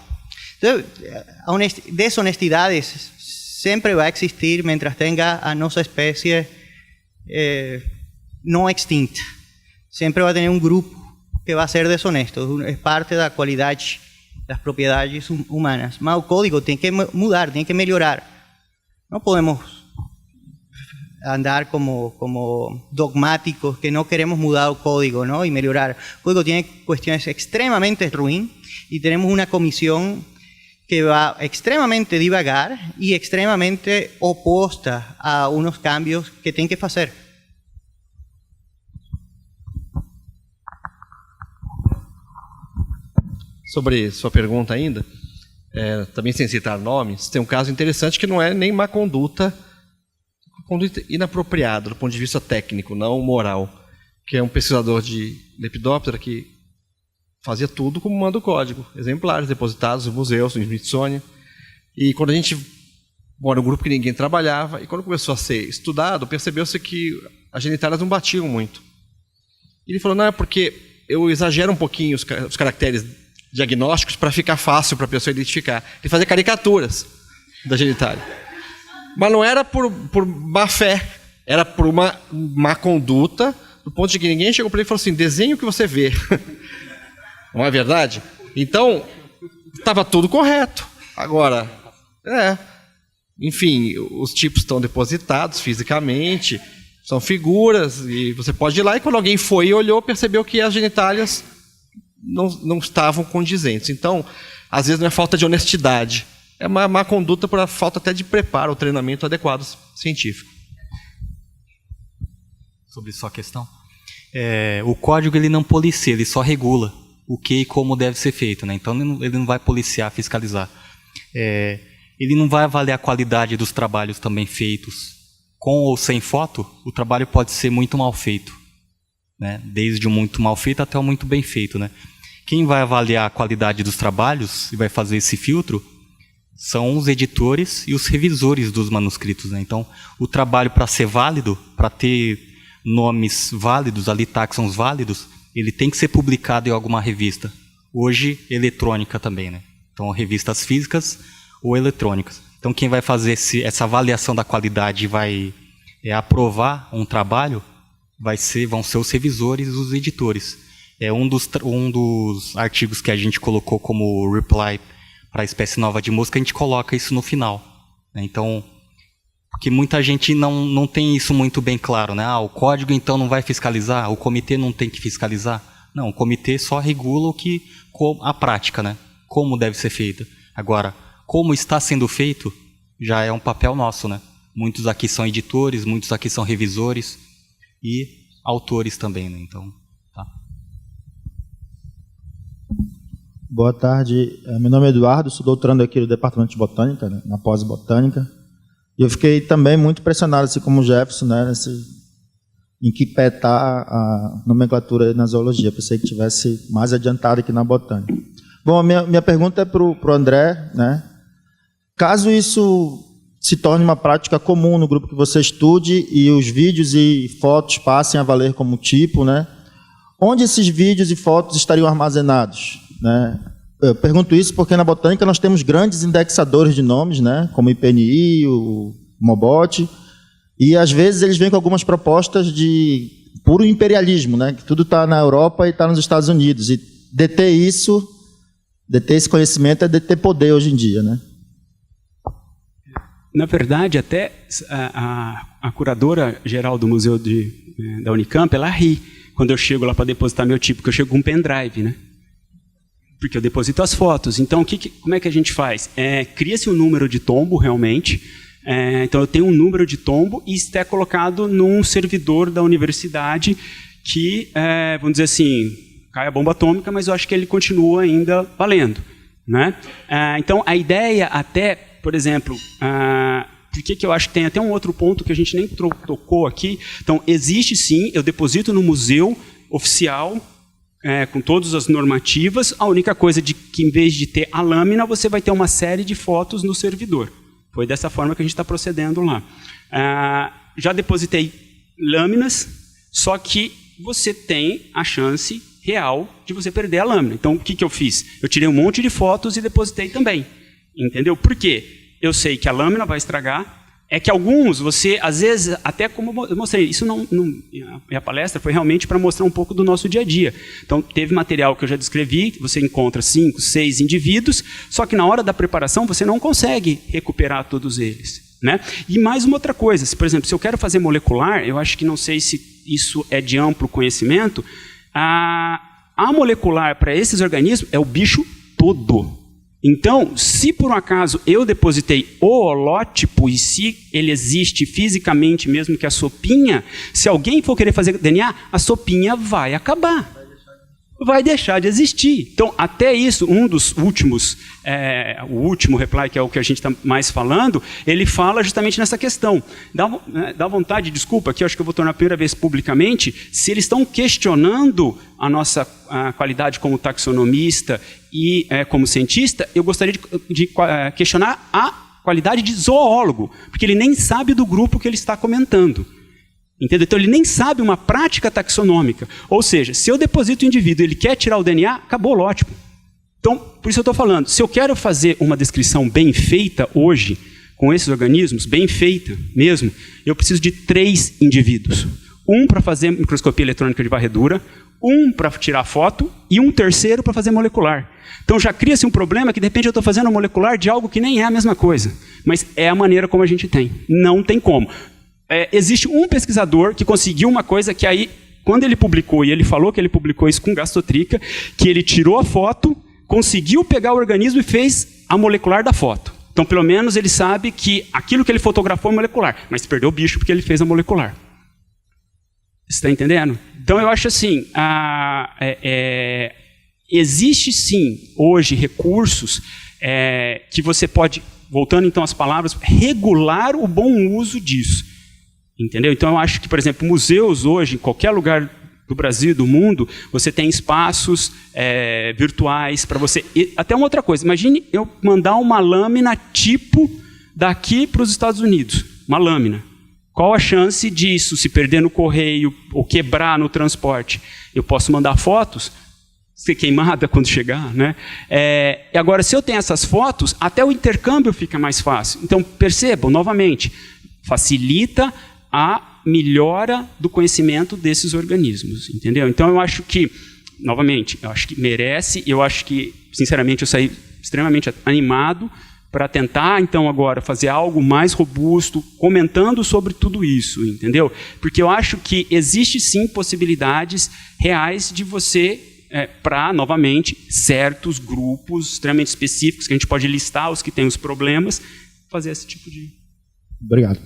Entonces, desonestidades siempre va a existir mientras tenga a nuestra especie no extinta. Siempre va a tener un grupo que va a ser deshonesto. Es parte de la cualidad de las propiedades humanas. Mas el código tiene que mudar, tiene que mejorar. No podemos andar como dogmáticos que no queremos mudar el código, ¿no? Y mejorar. El código tiene cuestiones extremadamente ruins y tenemos una comisión que va extremadamente devagar y extremadamente opuesta a unos cambios que tienen que hacer. Sobre sua pergunta ainda, também sem citar nomes, tem um caso interessante que não é nem má conduta inapropriada do ponto de vista técnico, não moral, que é um pesquisador de Lepidoptera que fazia tudo como manda o código, exemplares depositados nos museus, no Smithsonian, e quando a gente era um grupo que ninguém trabalhava, e quando começou a ser estudado, percebeu-se que as genitálias não batiam muito. E ele falou, não, é porque eu exagero um pouquinho os caracteres diagnósticos para ficar fácil para a pessoa identificar. Ele fazia caricaturas da genitália. Mas não era por má fé, era por uma má conduta, do ponto de que ninguém chegou para ele e falou assim, desenhe o que você vê. Não é verdade? Então, estava tudo correto. Agora, enfim, os tipos estão depositados fisicamente, são figuras, e você pode ir lá, e quando alguém foi e olhou, percebeu que as genitálias não estavam condizentes. Então, às vezes não é falta de honestidade, é uma má conduta por falta até de preparo ou treinamento adequado científico. Sobre sua questão, o código ele não policia, ele só regula o que e como deve ser feito, né? Então ele não vai policiar, fiscalizar. Ele não vai avaliar a qualidade dos trabalhos também feitos. Com ou sem foto, o trabalho pode ser muito mal feito, né? Desde o muito mal feito até o muito bem feito, né? Quem vai avaliar a qualidade dos trabalhos e vai fazer esse filtro são os editores e os revisores dos manuscritos, né? Então, o trabalho, para ser válido, para ter nomes válidos, ali táxons válidos, ele tem que ser publicado em alguma revista. Hoje, eletrônica também, né? Então, revistas físicas ou eletrônicas. Então, quem vai fazer essa avaliação da qualidade e vai aprovar um trabalho vão ser os revisores e os editores. Um dos artigos que a gente colocou como reply para a espécie nova de mosca, a gente coloca isso no final, né? Então, porque muita gente não tem isso muito bem claro, né? O código então não vai fiscalizar, o comitê não tem que fiscalizar. Não, o comitê só regula a prática, né? Como deve ser feita. Agora, como está sendo feito, já é um papel nosso, né? Muitos aqui são editores, muitos aqui são revisores e autores também, né? Então, tá. Boa tarde, meu nome é Eduardo, sou doutorando aqui no Departamento de Botânica, né, na pós-botânica, e eu fiquei também muito impressionado, assim como o Jefferson, né, em que petar a nomenclatura na zoologia. Pensei que tivesse mais adiantado aqui na botânica. Bom, a minha pergunta é para o André, né? Caso isso se torne uma prática comum no grupo que você estude e os vídeos e fotos passem a valer como tipo, né? Onde esses vídeos e fotos estariam armazenados, né? Eu pergunto isso porque na botânica nós temos grandes indexadores de nomes, né? Como o IPNI, o Mobot, e às vezes eles vêm com algumas propostas de puro imperialismo, né? Que tudo está na Europa e está nos Estados Unidos, e deter esse conhecimento é deter poder hoje em dia, né? Na verdade, até a curadora geral do museu da Unicamp, ela ri quando eu chego lá para depositar meu tipo, porque eu chego com um pendrive, né? Porque eu deposito as fotos. Então, como é que a gente faz? Cria-se um número de tombo, realmente. Então, eu tenho um número de tombo e está colocado num servidor da universidade que, vamos dizer assim, cai a bomba atômica, mas eu acho que ele continua ainda valendo, né? Então, a ideia até, por exemplo, por que eu acho que tem até um outro ponto que a gente nem tocou aqui. Então, existe sim, eu deposito no museu oficial, com todas as normativas, a única coisa que em vez de ter a lâmina, você vai ter uma série de fotos no servidor. Foi dessa forma que a gente está procedendo lá. Já depositei lâminas, só que você tem a chance real de você perder a lâmina. Então, o que eu fiz? Eu tirei um monte de fotos e depositei também. Entendeu? Por quê? Eu sei que a lâmina vai estragar. É que alguns, você, às vezes, até como eu mostrei, isso a palestra foi realmente para mostrar um pouco do nosso dia a dia. Então, teve material que eu já descrevi, você encontra 5, 6 indivíduos, só que na hora da preparação você não consegue recuperar todos eles, né? E mais uma outra coisa, por exemplo, se eu quero fazer molecular, eu acho que não sei se isso é de amplo conhecimento, a molecular para esses organismos é o bicho todo. Então, se por um acaso eu depositei o holótipo, e se ele existe fisicamente mesmo que a sopinha, se alguém for querer fazer DNA, a sopinha vai acabar. Vai deixar de existir. Então, até isso, um dos últimos, o último reply, que é o que a gente está mais falando, ele fala justamente nessa questão. Dá vontade, desculpa, que eu acho que eu vou tornar a primeira vez publicamente, se eles estão questionando a nossa qualidade como taxonomista e como cientista, eu gostaria de questionar a qualidade de zoólogo, porque ele nem sabe do grupo que ele está comentando. Entendeu? Então ele nem sabe uma prática taxonômica. Ou seja, se eu deposito o indivíduo e ele quer tirar o DNA, acabou o holótipo. Então, por isso eu estou falando, se eu quero fazer uma descrição bem feita hoje, com esses organismos, bem feita mesmo, eu preciso de 3 indivíduos. Um para fazer microscopia eletrônica de varredura, um para tirar foto e um terceiro para fazer molecular. Então já cria-se um problema que de repente eu estou fazendo molecular de algo que nem é a mesma coisa. Mas é a maneira como a gente tem. Não tem como. Existe um pesquisador que conseguiu uma coisa que aí, quando ele publicou, e ele falou que ele publicou isso com gastotrica, que ele tirou a foto, conseguiu pegar o organismo e fez a molecular da foto. Então, pelo menos, ele sabe que aquilo que ele fotografou é molecular, mas perdeu o bicho porque ele fez a molecular. Você está entendendo? Então, eu acho assim, existe sim, hoje, recursos que você pode, voltando então às palavras, regular o bom uso disso. Entendeu? Então, eu acho que, por exemplo, museus hoje, em qualquer lugar do Brasil e do mundo, você tem espaços virtuais para você... Até uma outra coisa, imagine eu mandar uma lâmina tipo daqui para os Estados Unidos. Uma lâmina. Qual a chance disso se perder no correio ou quebrar no transporte? Eu posso mandar fotos, ser queimada quando chegar, né? Agora, se eu tenho essas fotos, até o intercâmbio fica mais fácil. Então, percebam, novamente, facilita a melhora do conhecimento desses organismos, entendeu? Então, eu acho que, novamente, eu acho que merece, eu acho que, sinceramente, eu saí extremamente animado para tentar, então, agora, fazer algo mais robusto, comentando sobre tudo isso, entendeu? Porque eu acho que existe, sim, possibilidades reais de você, para, novamente, certos grupos extremamente específicos, que a gente pode listar os que têm os problemas, fazer esse tipo de... Obrigado.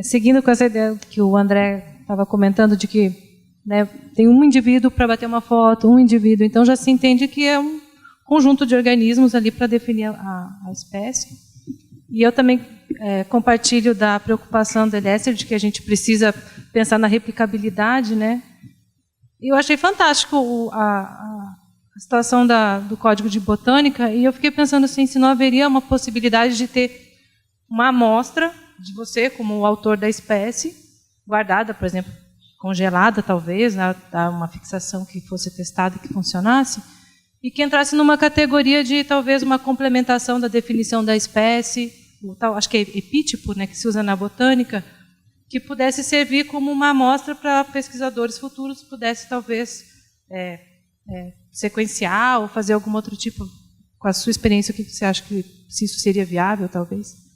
Seguindo com essa ideia que o André estava comentando de que, né, tem um indivíduo para bater uma foto, um indivíduo, então já se entende que é um conjunto de organismos ali para definir a espécie. E eu também compartilho da preocupação do Eliezer de que a gente precisa pensar na replicabilidade, né? Eu achei fantástico a situação do Código de Botânica, e eu fiquei pensando assim, se não haveria uma possibilidade de ter uma amostra de você, como o autor da espécie, guardada, por exemplo, congelada, talvez, né, uma fixação que fosse testada e que funcionasse, e que entrasse numa categoria de, talvez, uma complementação da definição da espécie, o tal, acho que é epítipo, né, que se usa na botânica, que pudesse servir como uma amostra para pesquisadores futuros, pudesse, talvez, sequenciar ou fazer algum outro tipo, com a sua experiência, o que você acha que se isso seria viável, talvez?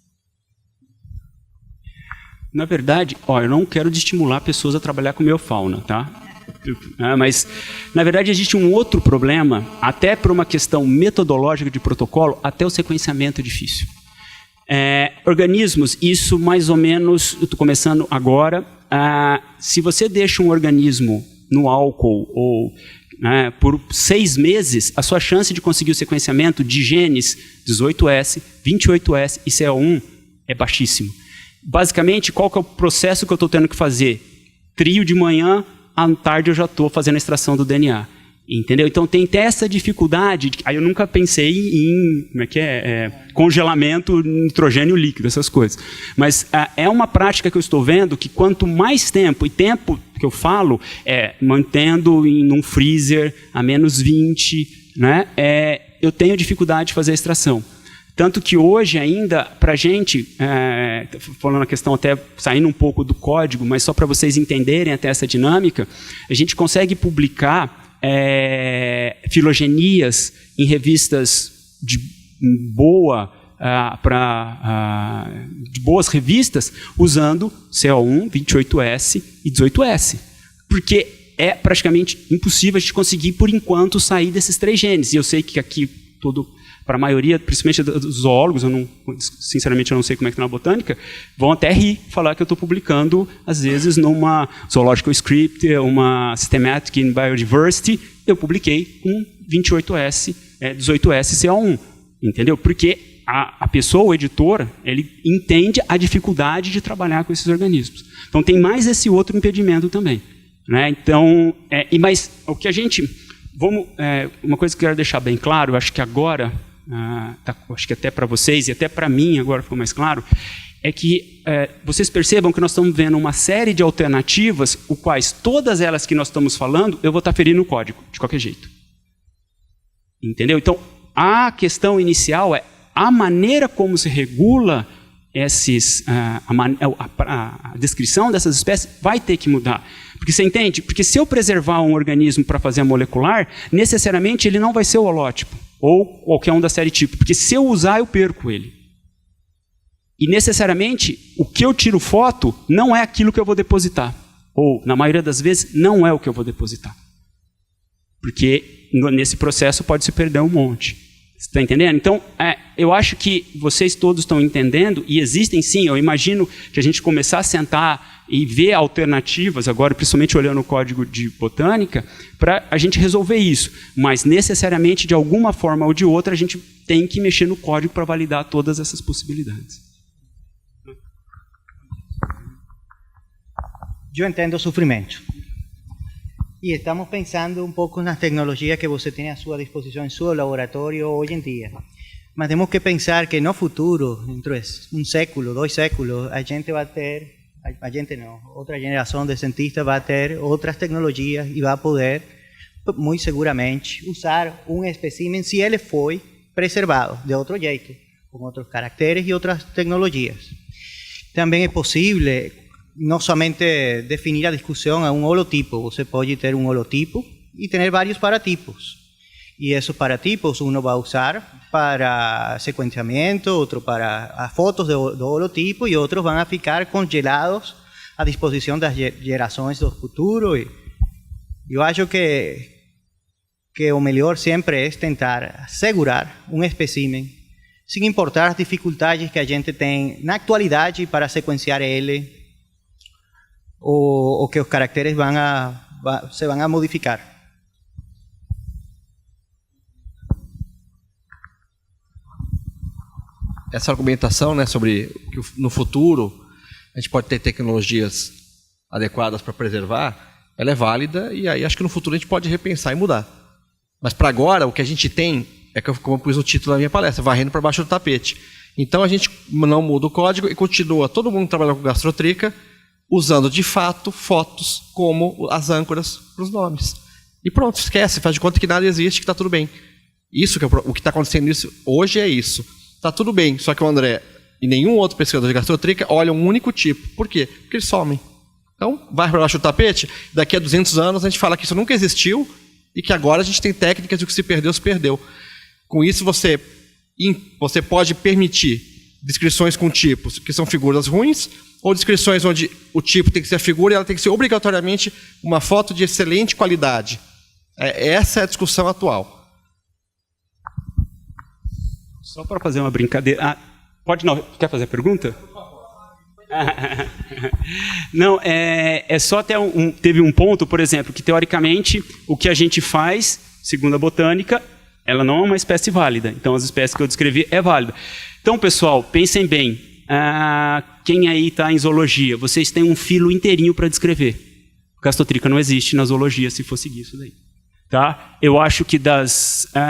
Na verdade, eu não quero estimular pessoas a trabalhar com meiofauna, tá? Mas, na verdade, existe um outro problema, até por uma questão metodológica de protocolo, até o sequenciamento é difícil. Organismos, isso mais ou menos, eu estou começando agora, se você deixa um organismo no álcool ou por 6 meses, a sua chance de conseguir o sequenciamento de genes 18S, 28S e CO1 é baixíssimo. Basicamente, qual que é o processo que eu estou tendo que fazer? Trio de manhã, à tarde eu já estou fazendo a extração do DNA. Entendeu? Então tem até essa dificuldade. Aí eu nunca pensei em congelamento, nitrogênio líquido, essas coisas. Mas é uma prática que eu estou vendo que quanto mais tempo, e tempo que eu falo mantendo em um freezer a menos 20, né, eu tenho dificuldade de fazer a extração. Tanto que hoje ainda, para a gente, falando a questão até saindo um pouco do código, mas só para vocês entenderem até essa dinâmica, a gente consegue publicar filogenias em revistas de boas revistas usando CO1, 28S e 18S. Porque é praticamente impossível a gente conseguir, por enquanto, sair desses 3 genes. E eu sei que aqui, para a maioria, principalmente dos zoólogos, sinceramente eu não sei como é que está na botânica, vão até falar que eu estou publicando, às vezes, numa Zoological Script, uma Systematic in Biodiversity, eu publiquei com 28S, 18S CO1. Entendeu? Porque a pessoa, o editor, ele entende a dificuldade de trabalhar com esses organismos. Então, tem mais esse outro impedimento também. Né? Então, mas o que a gente... uma coisa que eu quero deixar bem claro, eu acho que agora, acho que até para vocês e até para mim agora ficou mais claro, é que vocês percebam que nós estamos vendo uma série de alternativas, o quais todas elas que nós estamos falando, eu vou estar ferindo o código, de qualquer jeito. Entendeu? Então, a questão inicial é a maneira como se regula a descrição dessas espécies vai ter que mudar. Porque você entende? Porque se eu preservar um organismo para fazer a molecular, necessariamente ele não vai ser o holótipo, ou qualquer um da série tipo. Porque se eu usar, eu perco ele. E necessariamente, o que eu tiro foto não é aquilo que eu vou depositar. Ou, na maioria das vezes, não é o que eu vou depositar. Porque nesse processo pode se perder um monte. Você está entendendo? Então, eu acho que vocês todos estão entendendo, e existem sim, eu imagino que a gente começar a sentar e ver alternativas, agora principalmente olhando o código de botânica, para a gente resolver isso. Mas necessariamente, de alguma forma ou de outra, a gente tem que mexer no código para validar todas essas possibilidades. Eu entendo o sofrimento. E estamos pensando um pouco nas tecnologias que você tem à sua disposição em seu laboratório hoje em dia. Mas temos que pensar que no futuro, dentro de um século, 2 séculos, a gente vai ter, outra geração de cientistas vai ter outras tecnologias e vai poder, muito seguramente, usar um espécimen se ele foi preservado de outro jeito, com outros caracteres e outras tecnologias. Também é possível não somente definir a discussão a um holotipo, você pode ter um holotipo e ter vários paratipos. E esses paratipos uno vai usar para sequenciamento, outro para as fotos do holotipo e outros vão ficar congelados à disposição das gerações do futuro. E eu acho que o melhor sempre é tentar segurar um espécimen, sem importar as dificuldades que a gente tem na atualidade para sequenciar ele, ou que os caracteres se vão a modificar. Essa argumentação, né, sobre que no futuro a gente pode ter tecnologias adequadas para preservar, ela é válida e aí acho que no futuro a gente pode repensar e mudar. Mas para agora o que a gente tem é que, como eu pus no título da minha palestra, varrendo para baixo do tapete. Então a gente não muda o código e continua todo mundo trabalhando com gastrotrica, usando de fato fotos como as âncoras para os nomes. E pronto, esquece, faz de conta que nada existe, que está tudo bem. Isso que o que está acontecendo hoje é isso. Está tudo bem, só que o André e nenhum outro pesquisador de gastrotrica olha um único tipo. Por quê? Porque eles somem. Então, vai para baixo do tapete, daqui a 200 anos a gente fala que isso nunca existiu e que agora a gente tem técnicas de que se perdeu. Com isso, você pode permitir descrições com tipos que são figuras ruins, ou descrições onde o tipo tem que ser a figura e ela tem que ser obrigatoriamente uma foto de excelente qualidade. Essa é a discussão atual. Só para fazer uma brincadeira. Pode não. Quer fazer a pergunta? Não, só até teve um ponto, por exemplo, que teoricamente o que a gente faz, segundo a botânica, ela não é uma espécie válida. Então as espécies que eu descrevi é válida. Então, pessoal, pensem bem. Quem aí está em zoologia, vocês têm um filo inteirinho para descrever. Gastrotrica não existe na zoologia se for seguir isso daí. Tá? Eu acho que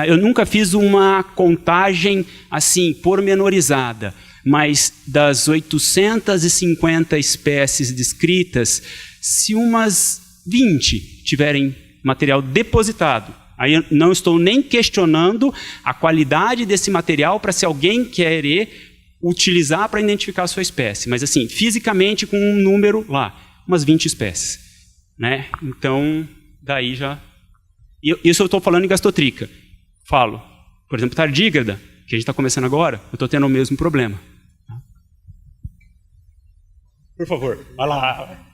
eu nunca fiz uma contagem assim pormenorizada, mas das 850 espécies descritas, se umas 20 tiverem material depositado, aí eu não estou nem questionando a qualidade desse material para se alguém querer utilizar para identificar a sua espécie, mas assim, fisicamente com um número lá, umas 20 espécies. Né? Então, daí já... Isso eu estou falando em gastotrica. Falo, por exemplo, tardígrada, que a gente está começando agora, eu estou tendo o mesmo problema. Por favor, vai lá.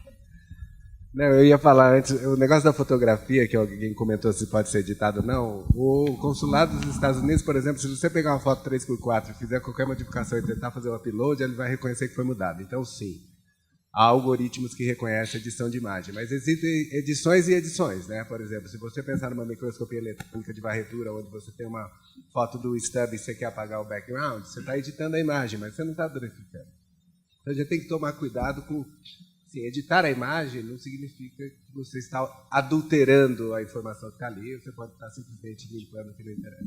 Não, eu ia falar antes, o negócio da fotografia, que alguém comentou se pode ser editado ou não. O consulado dos Estados Unidos, por exemplo, se você pegar uma foto 3x4 e fizer qualquer modificação e tentar fazer o upload, ele vai reconhecer que foi mudado. Então, sim, há algoritmos que reconhecem a edição de imagem. Mas existem edições e edições, né? Por exemplo, se você pensar numa microscopia eletrônica de varredura, onde você tem uma foto do stub e você quer apagar o background, você está editando a imagem, mas você não está danificando. Então, a gente tem que tomar cuidado com... Sim, editar a imagem não significa que você está adulterando a informação que está ali, você pode estar simplesmente limpando o que não interessa.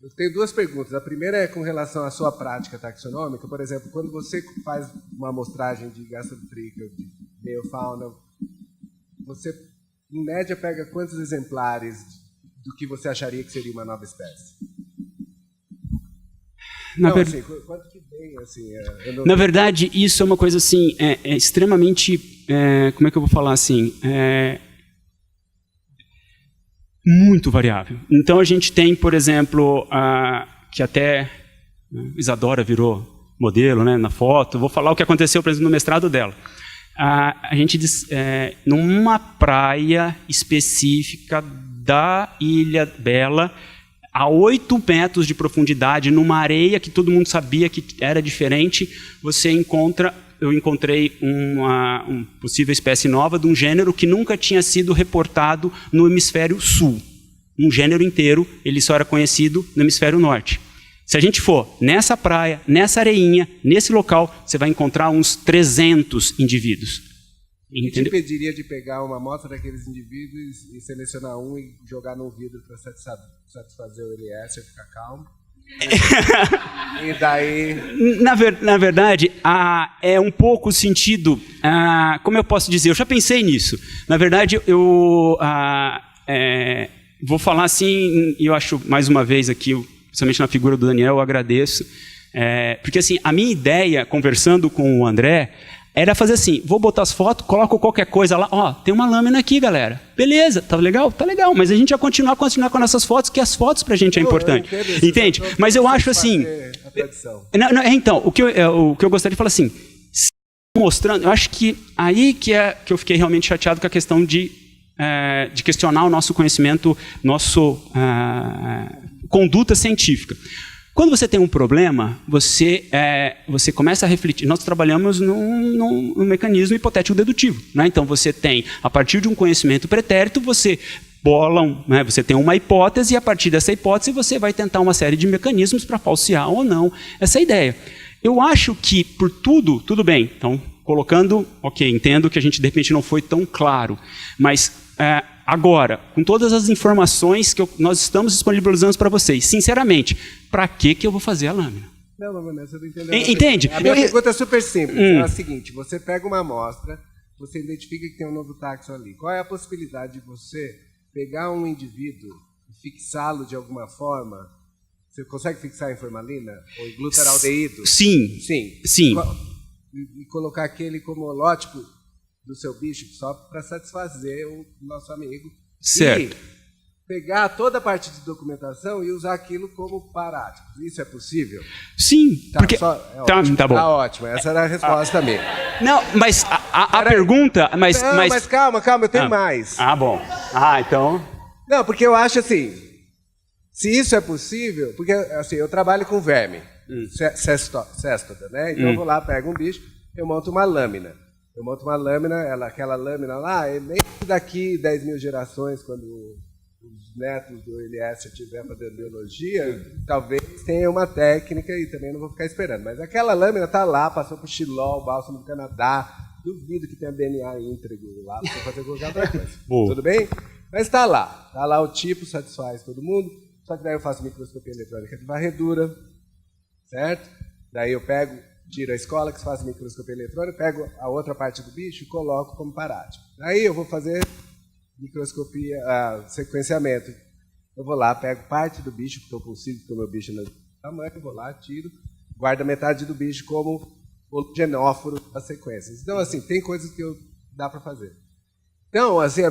Eu tenho duas perguntas. A primeira é com relação à sua prática taxonômica. Por exemplo, quando você faz uma amostragem de gastrotrica, de meiofauna, você, em média, pega quantos exemplares do que você acharia que seria uma nova espécie? Assim, quanto que vem, assim, Na verdade, isso é uma coisa assim, extremamente, como é que eu vou falar assim, muito variável. Então a gente tem, por exemplo, que até Isadora virou modelo, né, na foto. Vou falar o que aconteceu, por exemplo, no mestrado dela. A gente diz, numa praia específica da Ilha Bela, a 8 metros de profundidade, numa areia que todo mundo sabia que era diferente, eu encontrei uma possível espécie nova de um gênero que nunca tinha sido reportado no hemisfério sul. Um gênero inteiro, ele só era conhecido no hemisfério norte. Se a gente for nessa praia, nessa areinha, nesse local, você vai encontrar uns 300 indivíduos. E te impediria de pegar uma amostra daqueles indivíduos e selecionar um e jogar num vidro para satisfazer o LS e ficar calmo? E daí... Na verdade, é um pouco o sentido... como eu posso dizer? Eu já pensei nisso. Na verdade, eu vou falar assim, e eu acho, mais uma vez aqui, principalmente na figura do Daniel, eu agradeço. Porque assim, a minha ideia, conversando com o André, era fazer assim, vou botar as fotos, coloco qualquer coisa lá, ó, tem uma lâmina aqui, galera. Beleza, tá legal? Tá legal, mas a gente vai continuar com nossas fotos, que as fotos pra gente é importante. Entende? Mas eu acho assim... Então, o que eu gostaria de falar assim, mostrando, eu acho que aí que eu fiquei realmente chateado com a questão de questionar o nosso conhecimento, conduta científica. Quando você tem um problema, você começa a refletir. Nós trabalhamos num mecanismo hipotético dedutivo, né? Então você tem, a partir de um conhecimento pretérito, você bola, né? Você tem uma hipótese e a partir dessa hipótese você vai tentar uma série de mecanismos para falsear ou não essa ideia. Eu acho que por tudo bem. Então, colocando, ok, entendo que a gente de repente não foi tão claro, mas agora, com todas as informações que nós estamos disponibilizando para vocês, sinceramente, para que eu vou fazer a lâmina? Não, você não entendeu. Entende? A minha pergunta é super simples. É a seguinte, você pega uma amostra, você identifica que tem um novo táxon ali. Qual é a possibilidade de você pegar um indivíduo e fixá-lo de alguma forma? Você consegue fixar em formalina? Ou em glutaraldeído? Sim. E colocar aquele como holótipo do seu bicho só para satisfazer o nosso amigo. Certo. E pegar toda a parte de documentação e usar aquilo como parátipo. Isso é possível? Sim. Tá, porque... tá bom. Tá ótimo. Essa era a resposta minha. Não, mas a pergunta... Mas calma, eu tenho mais. Bom. Então... Não, porque eu acho assim, se isso é possível, porque assim, eu trabalho com verme, céstoda, né? Então eu vou lá, pego um bicho, eu monto uma lâmina. Aquela lâmina lá, nem daqui 10 mil gerações, quando os netos do LS estiver fazendo biologia, talvez tenha uma técnica e também não vou ficar esperando. Mas aquela lâmina está lá, passou por Xiló, Bálsamo do Canadá, duvido que tenha DNA íntegro lá para fazer qualquer outra coisa. Tudo bem? Mas está lá o tipo, satisfaz todo mundo, só que daí eu faço microscopia eletrônica de varredura, certo? Daí eu tiro a escola que faz microscopia eletrônica, pego a outra parte do bicho e coloco como parátipo. Aí eu vou fazer microscopia, sequenciamento. Eu vou lá, pego parte do bicho, porque eu consigo, porque o meu bicho não é tamanho, eu vou lá, tiro, guardo metade do bicho como o genóforo das sequências. Então, assim, tem coisas que dá para fazer. Então, assim,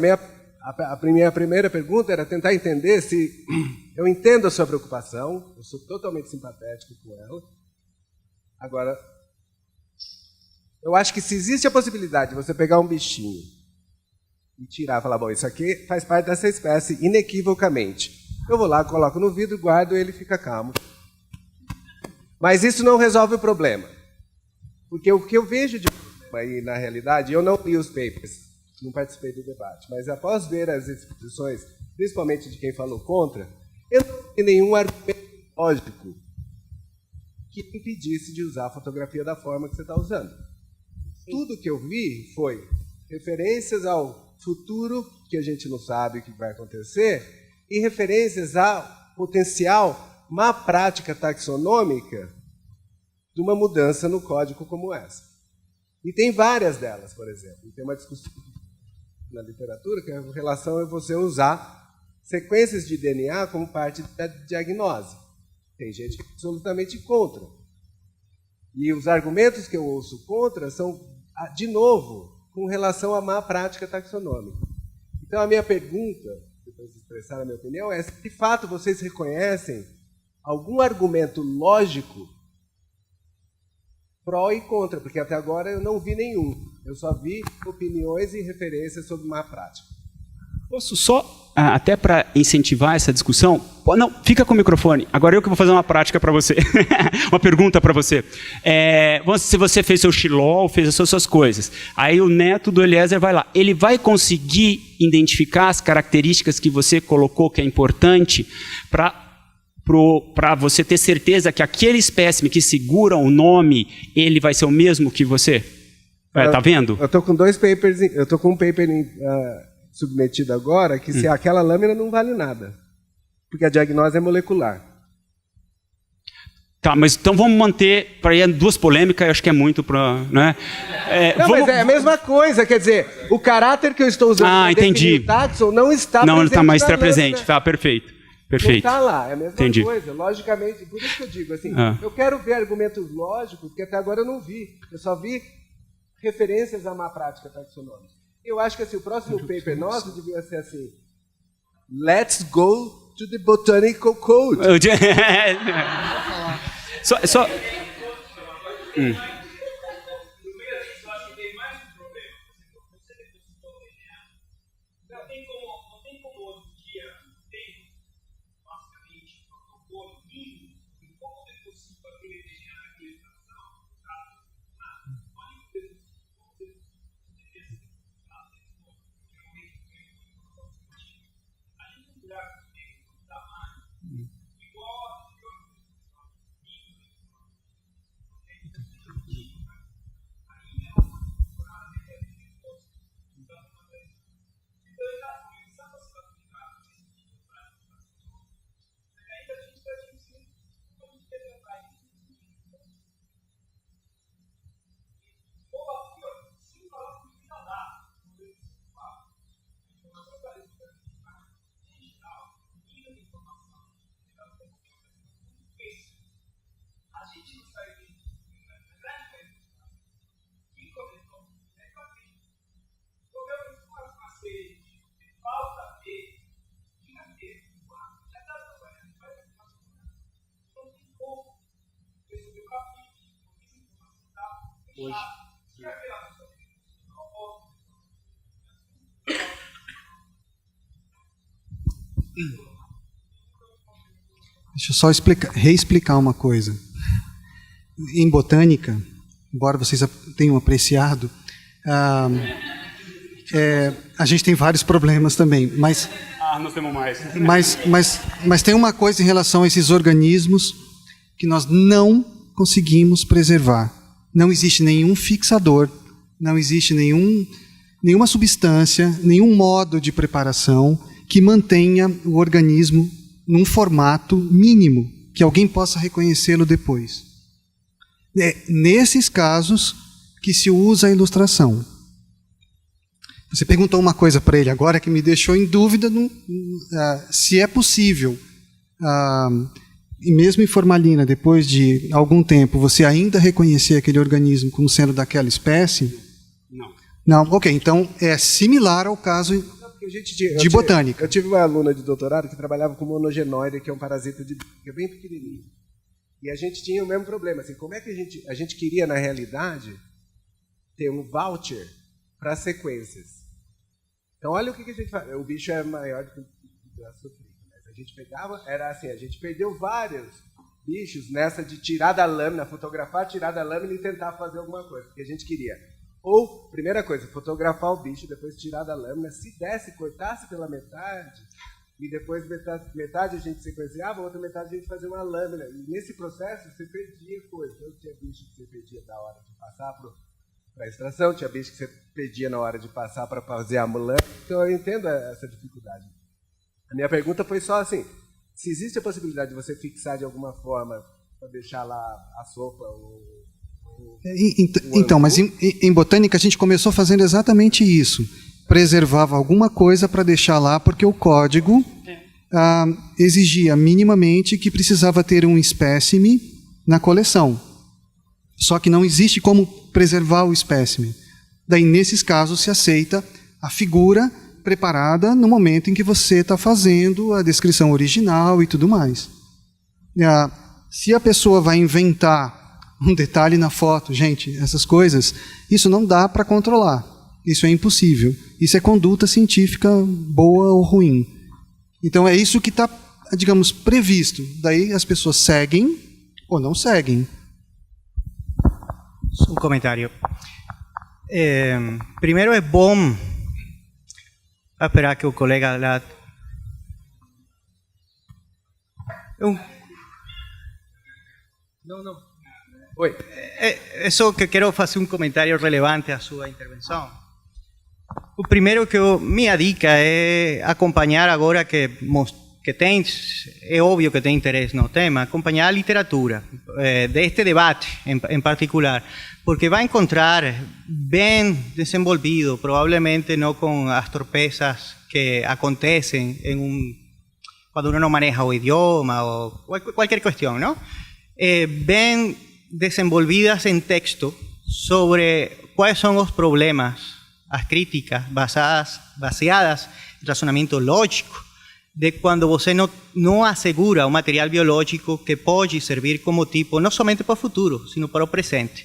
A minha primeira pergunta era tentar entender se eu entendo a sua preocupação, eu sou totalmente simpatético com ela. Agora, eu acho que se existe a possibilidade de você pegar um bichinho e tirar, falar, bom, isso aqui faz parte dessa espécie inequivocamente. Eu vou lá, coloco no vidro, guardo, ele fica calmo. Mas isso não resolve o problema. Porque o que eu vejo de problema aí, na realidade, eu não li os papers, não participei do debate, mas após ver as exposições, principalmente de quem falou contra, eu não vi nenhum argumento lógico que impedisse de usar a fotografia da forma que você está usando. Tudo que eu vi foi referências ao futuro, que a gente não sabe o que vai acontecer, e referências à potencial má prática taxonômica de uma mudança no código como essa. E tem várias delas, por exemplo. Tem uma discussão na literatura que é a relação é você usar sequências de DNA como parte da diagnose. Tem gente que é absolutamente contra. E os argumentos que eu ouço contra são, de novo, com relação à má prática taxonômica. Então, a minha pergunta, depois de expressar a minha opinião, é se, de fato, vocês reconhecem algum argumento lógico pró e contra, porque até agora eu não vi nenhum. Eu só vi opiniões e referências sobre má prática. Posso só, até para incentivar essa discussão, não, fica com o microfone, agora eu que vou fazer uma prática para você, uma pergunta para você. Se você fez seu xilol, fez as suas coisas, aí o neto do Eliezer vai lá, ele vai conseguir identificar as características que você colocou que é importante para você ter certeza que aquele espécime que segura o nome, ele vai ser o mesmo que você? Tá vendo? Eu estou com dois papers, eu estou com um paper submetido agora, que se aquela lâmina não vale nada, porque a diagnose é molecular. Tá, mas então vamos manter, para ir duas polêmicas, eu acho que é muito para... Né? Mas é a mesma coisa, quer dizer, o caráter que eu estou usando para definir o taxon não está presente. Não está mais na presente, lâmina. Tá, perfeito. Não está lá, é a mesma Entendi. coisa, logicamente. Por isso que eu digo assim, eu quero ver argumentos lógicos, porque até agora eu não vi. Eu só vi referências à má prática taxonômica. Eu acho que assim, o próximo paper nosso devia ser assim: Let's go to the botanical code. Só... Deixa eu só reexplicar uma coisa. Em botânica, embora vocês tenham apreciado, a gente tem vários problemas também, mas nós temos mais. Mas tem uma coisa em relação a esses organismos que nós não conseguimos preservar. Não existe nenhum fixador, não existe nenhuma substância, nenhum modo de preparação que mantenha o organismo num formato mínimo, que alguém possa reconhecê-lo depois. É nesses casos que se usa a ilustração. Você perguntou uma coisa para ele agora que me deixou em dúvida se é possível, e mesmo em formalina, depois de algum tempo, você ainda reconhecer aquele organismo como sendo daquela espécie? Não. Não, ok, então é similar ao caso... Porque a gente de botânica. Eu tive uma aluna de doutorado que trabalhava com monogenoide, que é um parasita que é bem pequenininho. E a gente tinha o mesmo problema. Assim, como é que a gente queria, na realidade, ter um voucher para sequências? Então, olha o que a gente faz. O bicho é maior do que a sofrida. Mas a gente pegava, era assim, a gente perdeu vários bichos nessa de tirar da lâmina, fotografar, tirar da lâmina e tentar fazer alguma coisa. Porque a gente queria... Ou, primeira coisa, fotografar o bicho, depois tirar da lâmina, se desse, cortasse pela metade, e depois metade a gente sequenciava, a outra metade a gente fazia uma lâmina. E nesse processo você perdia coisa. Então tinha bicho que você perdia da hora de passar para a extração, tinha bicho que você perdia na hora de passar para fazer a lâmina. Então eu entendo essa dificuldade. A minha pergunta foi só assim, se existe a possibilidade de você fixar de alguma forma para deixar lá a sopa ou... Então, mas em botânica a gente começou fazendo exatamente isso. Preservava alguma coisa para deixar lá, porque o código exigia minimamente que precisava ter um espécime na coleção. Só que não existe como preservar o espécime. Daí, nesses casos, se aceita a figura preparada no momento em que você está fazendo a descrição original e tudo mais. Se a pessoa vai inventar um detalhe na foto, gente, essas coisas, isso não dá para controlar. Isso é impossível. Isso é conduta científica boa ou ruim. Então é isso que está, digamos, previsto. Daí as pessoas seguem ou não seguem. Um comentário. Primeiro é bom... Vou esperar que o colega lá... Não. Oi. Só que quero fazer um comentário relevante à sua intervenção. O primeiro que minha dica é acompanhar agora que é óbvio que tem interesse no tema, acompanhar a literatura deste debate em particular, porque vai encontrar bem desenvolvido, provavelmente não com as torpezas que acontecem quando uno não maneja o idioma ou qualquer questão, não? Bem desenvolvidas em texto sobre quais são os problemas, as críticas baseadas em razonamento lógico, de quando você não assegura um material biológico que pode servir como tipo, não somente para o futuro, sino para o presente.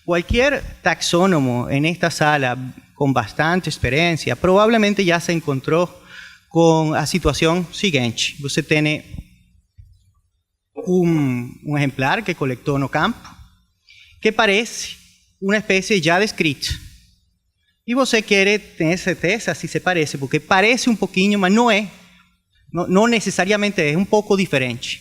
Qualquer taxônomo nesta sala com bastante experiência provavelmente já se encontrou com a situação seguinte. Você tem um exemplar que coletou no campo, que parece uma espécie já descrita. E você quer ter certeza se parece, porque parece um pouquinho, mas não é. Não necessariamente é, um pouco diferente.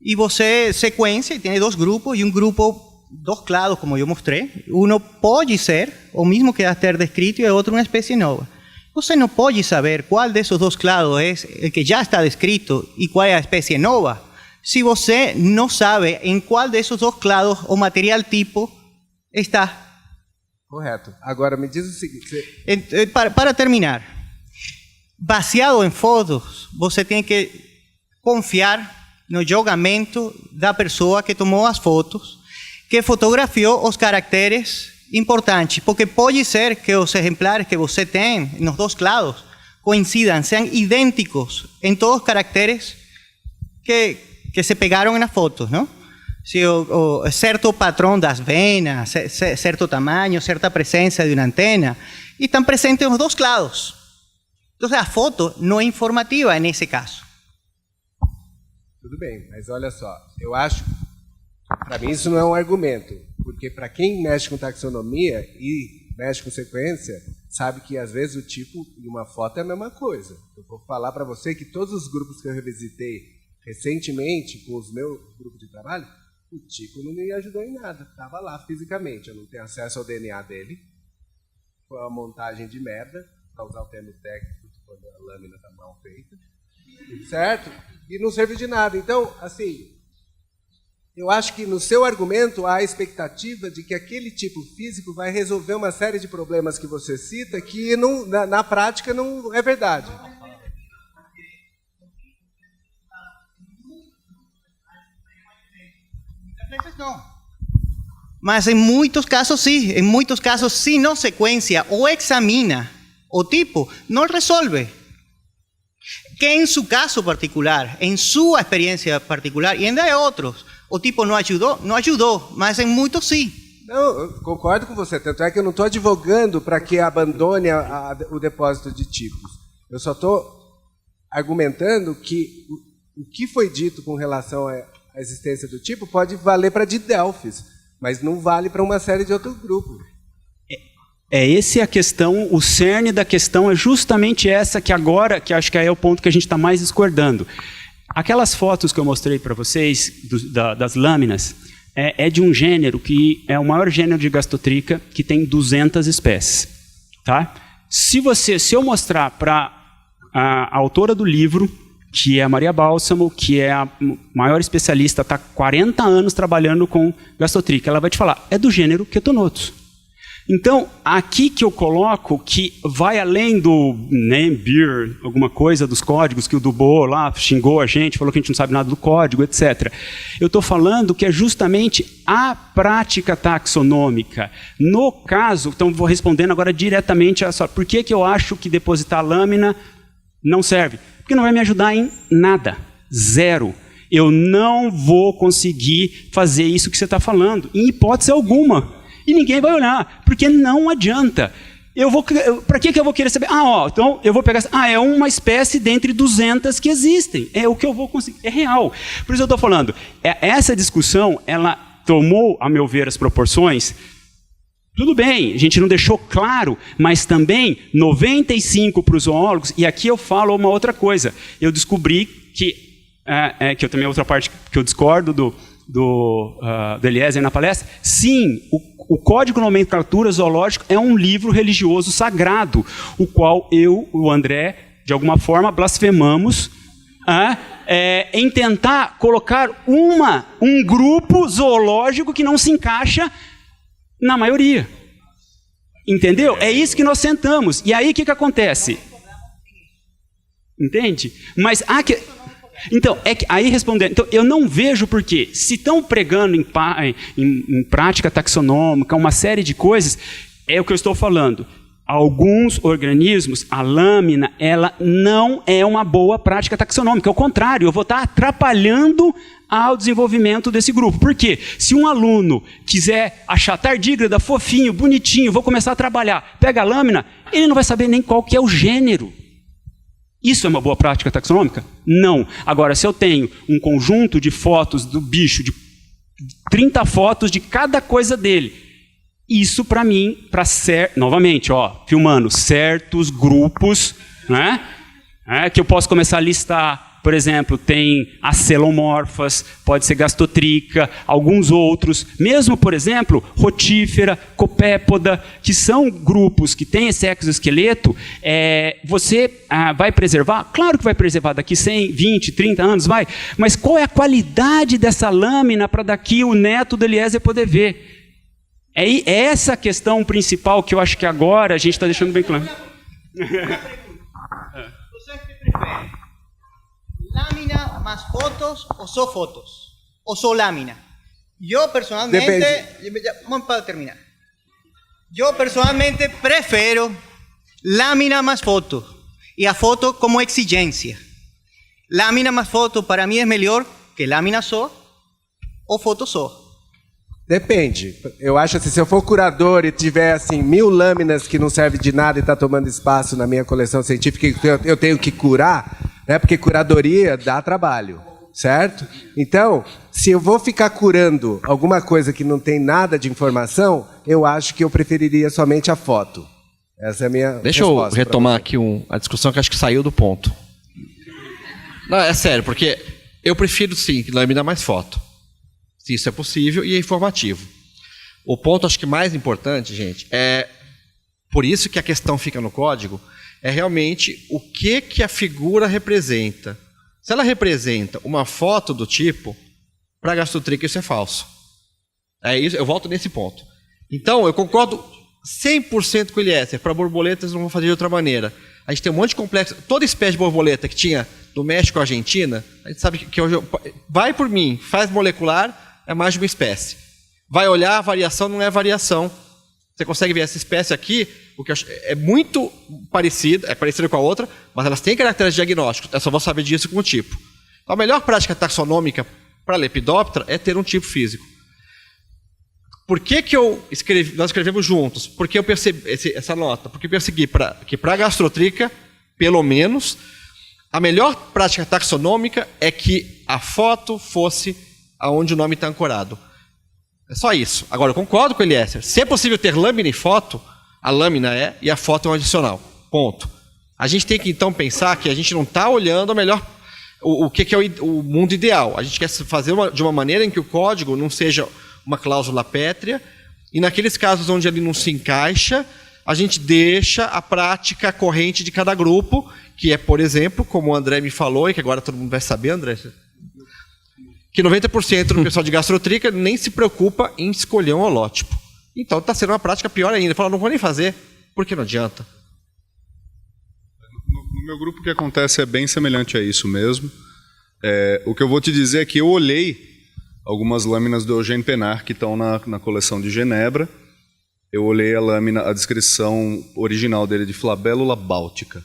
E você sequencia e tem dois grupos, e um grupo, dois clados, como eu mostrei. Um pode ser o mesmo que já ter descrito e o outro uma espécie nova. Você não pode saber qual desses dois clados é o que já está descrito e qual é a espécie nova, se você não sabe em qual desses dois clados o material tipo está. Correto. Agora, me diz o seguinte... Para terminar, baseado em fotos, você tem que confiar no julgamento da pessoa que tomou as fotos, que fotografiou os caracteres importantes, porque pode ser que os exemplares que você tem nos dois lados coincidam, sejam idênticos em todos os caracteres que se pegaram nas fotos, não? Se certo padrão das venas, certo tamanho, certa presença de uma antena, e estão presentes nos dois lados. Então, a foto não é informativa nesse caso. Tudo bem, mas olha só, eu acho, para mim isso não é um argumento, porque para quem mexe com taxonomia e mexe com sequência, sabe que às vezes o tipo e uma foto é a mesma coisa. Eu vou falar para você que todos os grupos que eu revisitei recentemente com os meus grupos de trabalho, o tipo não me ajudou em nada, estava lá fisicamente, eu não tenho acesso ao DNA dele, foi uma montagem de merda, para usar o termo técnico, quando a lâmina está mal feita, certo? E não serve de nada. Então, assim, eu acho que no seu argumento há a expectativa de que aquele tipo físico vai resolver uma série de problemas que você cita que não, na prática não é verdade. Mas em muitos casos, sim. Em muitos casos, se não sequencia ou examina o tipo, no resuelve. Que en su caso particular, en su experiencia particular y en la de otros, o tipo não ajudou, mas em muitos sim. Não, eu concordo com você. Tanto é que eu não estou advogando para que abandone o depósito de tipos. Eu só estou argumentando que o que foi dito com relação à existência do tipo pode valer para de Delphis, mas não vale para uma série de outros grupos. Esse é a questão, o cerne da questão é justamente essa que agora, que acho que é o ponto que a gente está mais discordando. Aquelas fotos que eu mostrei para vocês, das lâminas, é de um gênero que é o maior gênero de gastotrica, que tem 200 espécies. Tá? Se eu mostrar para a autora do livro, que é a Maria Bálsamo, que é a maior especialista, está há 40 anos trabalhando com gastotrica, ela vai te falar, é do gênero Ketonotus. Então, aqui que eu coloco que vai além do beer, alguma coisa dos códigos, que o Dubô lá xingou a gente, falou que a gente não sabe nada do código, etc. Eu estou falando que é justamente a prática taxonômica. No caso, então vou respondendo agora diretamente a só, por que eu acho que depositar a lâmina não serve? Porque não vai me ajudar em nada. Zero. Eu não vou conseguir fazer isso que você está falando, em hipótese alguma. E ninguém vai olhar, porque não adianta. Para que eu vou querer saber? Então eu vou pegar... é uma espécie dentre 200 que existem. É o que eu vou conseguir. É real. Por isso eu estou falando, essa discussão, ela tomou, a meu ver, as proporções. Tudo bem, a gente não deixou claro, mas também 95 para os zoólogos, e aqui eu falo uma outra coisa. Eu descobri que eu também outra parte que eu discordo do Eliezer na palestra, sim, o Código de Nomenclatura Zoológica é um livro religioso sagrado, o qual eu e o André, de alguma forma, blasfemamos em tentar colocar um grupo zoológico que não se encaixa na maioria. Entendeu? É isso que nós sentamos. E aí o que acontece? Entende? Mas então, aí respondendo, então, eu não vejo por quê. Se estão pregando em prática taxonômica, uma série de coisas, é o que eu estou falando. Alguns organismos, a lâmina, ela não é uma boa prática taxonômica. Ao contrário, eu vou estar atrapalhando ao desenvolvimento desse grupo. Por quê? Se um aluno quiser achar tardígrada, fofinho, bonitinho, vou começar a trabalhar, pega a lâmina, ele não vai saber nem qual que é o gênero. Isso é uma boa prática taxonômica? Não. Agora, se eu tenho um conjunto de fotos do bicho, de 30 fotos de cada coisa dele, isso para mim, novamente, filmando certos grupos, né, que eu posso começar a listar. Por exemplo, tem acelomorfas, pode ser gastotrica, alguns outros. Mesmo, por exemplo, rotífera, copépoda, que são grupos que têm esse exoesqueleto, você vai preservar? Claro que vai preservar, daqui 100, 20, 30 anos, vai. Mas qual é a qualidade dessa lâmina para daqui o neto do Eliezer poder ver? É essa a questão principal que eu acho que agora a gente está deixando bem claro. ¿Lámina más fotos o só fotos? ¿O só lámina? Yo personalmente... Vamos para terminar. Yo personalmente prefiero lámina más foto. Y a foto como exigencia. Lámina más foto para mí es mejor que lámina só ou foto só. Depende. Eu acho assim, se eu for curador e tiver assim 1000 lâminas que não servem de nada e está tomando espaço na minha coleção científica que eu tenho que curar... Porque curadoria dá trabalho, certo? Então, se eu vou ficar curando alguma coisa que não tem nada de informação, eu acho que eu preferiria somente a foto. Essa é a minha resposta. Deixa eu retomar aqui a discussão que acho que saiu do ponto. Não, é sério, porque eu prefiro sim lâmina mais foto. Se isso é possível e é informativo. O ponto acho que mais importante, gente, é por isso que a questão fica no código, é realmente o que a figura representa. Se ela representa uma foto do tipo, para gastotrica isso é falso. É isso, eu volto nesse ponto. Então, eu concordo 100% com o Eliezer. Para borboletas não vou fazer de outra maneira. A gente tem um monte de complexo. Toda espécie de borboleta que tinha do México à Argentina, a gente sabe que hoje... Vai por mim, faz molecular, é mais de uma espécie. Vai olhar, a variação não é variação. Você consegue ver essa espécie aqui, o que eu acho, é muito parecida, com a outra, mas elas têm caracteres diagnósticos. Eu só vou saber disso com o tipo. Então, a melhor prática taxonômica para Lepidoptera é ter um tipo físico. Por que nós escrevemos juntos? Porque eu percebi essa nota. Porque eu persegui que para a gastrotrica, pelo menos, a melhor prática taxonômica é que a foto fosse aonde o nome está ancorado. É só isso. Agora, eu concordo com o Eliezer. Se é possível ter lâmina e foto, a lâmina é e a foto é um adicional. Ponto. A gente tem que, então, pensar que a gente não está olhando a melhor, o que é o mundo ideal. A gente quer fazer de uma maneira em que o código não seja uma cláusula pétrea, e naqueles casos onde ele não se encaixa, a gente deixa a prática corrente de cada grupo, que é, por exemplo, como o André me falou, e que agora todo mundo vai saber, André, que 90% do pessoal de gastrotrica nem se preocupa em escolher um holótipo. Então está sendo uma prática pior ainda. Fala, não vou nem fazer, porque não adianta. No meu grupo o que acontece é bem semelhante a isso mesmo. O que eu vou te dizer é que eu olhei algumas lâminas do Eugène Penard que estão na coleção de Genebra. Eu olhei a descrição original dele de Flabellula báltica.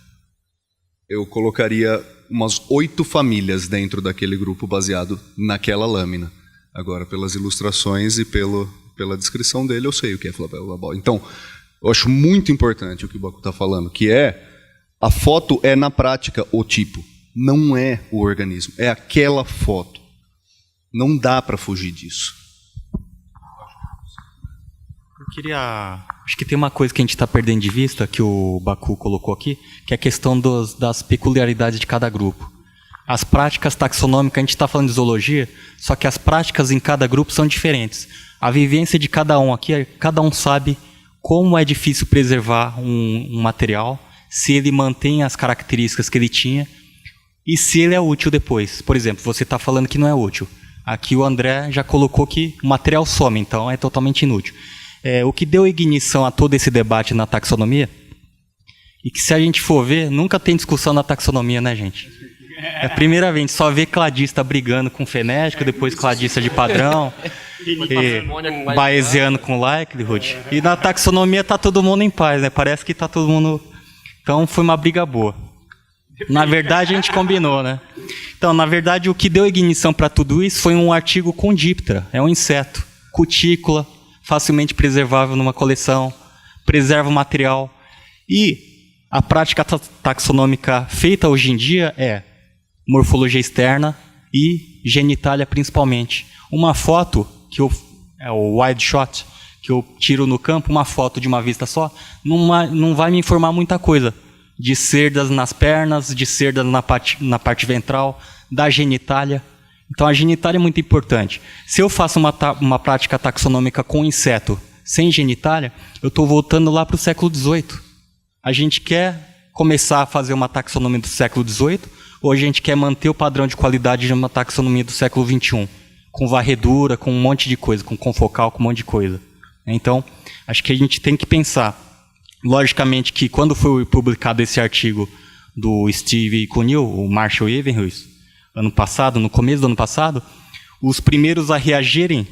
Eu colocaria umas 8 famílias dentro daquele grupo baseado naquela lâmina. Agora, pelas ilustrações e pela descrição dele, eu sei o que é Flabellula báltica. Então, eu acho muito importante o que o Baku está falando, que a foto é, na prática, o tipo. Não é o organismo, é aquela foto. Não dá para fugir disso. Acho que tem uma coisa que a gente está perdendo de vista, que o Baku colocou aqui, que é a questão das peculiaridades de cada grupo. As práticas taxonômicas, a gente está falando de zoologia, só que as práticas em cada grupo são diferentes. A vivência de cada um aqui, cada um sabe como é difícil preservar um material, se ele mantém as características que ele tinha e se ele é útil depois. Por exemplo, você está falando que não é útil. Aqui o André já colocou que o material some, então é totalmente inútil. O que deu ignição a todo esse debate na taxonomia, e que se a gente for ver, nunca tem discussão na taxonomia, né, gente? É a primeira vez, a gente só vê cladista brigando com fenético, depois cladista de padrão, e bayesiano com likelihood. E na taxonomia está todo mundo em paz, né? Parece que está todo mundo... Então foi uma briga boa. Na verdade, a gente combinou, né? Então, na verdade, o que deu ignição para tudo isso foi um artigo com díptera. É um inseto, cutícula, facilmente preservável numa coleção, preserva o material. E a prática taxonômica feita hoje em dia é morfologia externa e genitália principalmente. Uma foto, é o wide shot, que eu tiro no campo, uma foto de uma vista só, não vai me informar muita coisa. De cerdas nas pernas, de cerdas na parte ventral, da genitália. Então a genitália é muito importante. Se eu faço uma prática taxonômica com inseto sem genitália, eu estou voltando lá para o século XVIII. A gente quer começar a fazer uma taxonomia do século XVIII ou a gente quer manter o padrão de qualidade de uma taxonomia do século XXI? Com varredura, com um monte de coisa, com confocal, com um monte de coisa. Então, acho que a gente tem que pensar. Logicamente que quando foi publicado esse artigo do Steve Cunil, o Marshall Evenhuis, ano passado, no começo do ano passado, os primeiros a reagirem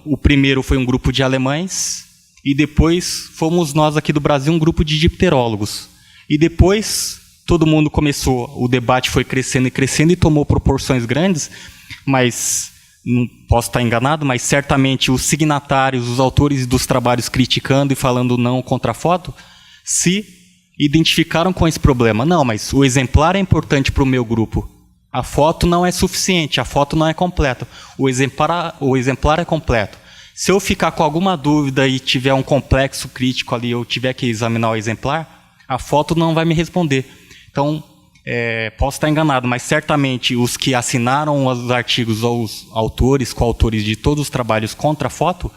o primeiro foi um grupo de alemães e depois fomos nós aqui do Brasil, um grupo de dipterólogos. E depois todo mundo começou, o debate foi crescendo e tomou proporções grandes, mas não posso estar enganado, mas certamente os signatários, os autores dos trabalhos criticando e falando não contra a foto, se identificaram com esse problema. Não, mas o exemplar é importante para o meu grupo. A foto não é suficiente, a foto não é completa. O exemplar é completo. Se eu ficar com alguma dúvida e tiver um complexo crítico ali, eu tiver que examinar o exemplar, a foto não vai me responder. Então, posso estar enganado, mas certamente os que assinaram os artigos ou os autores, coautores de todos os trabalhos contra a foto,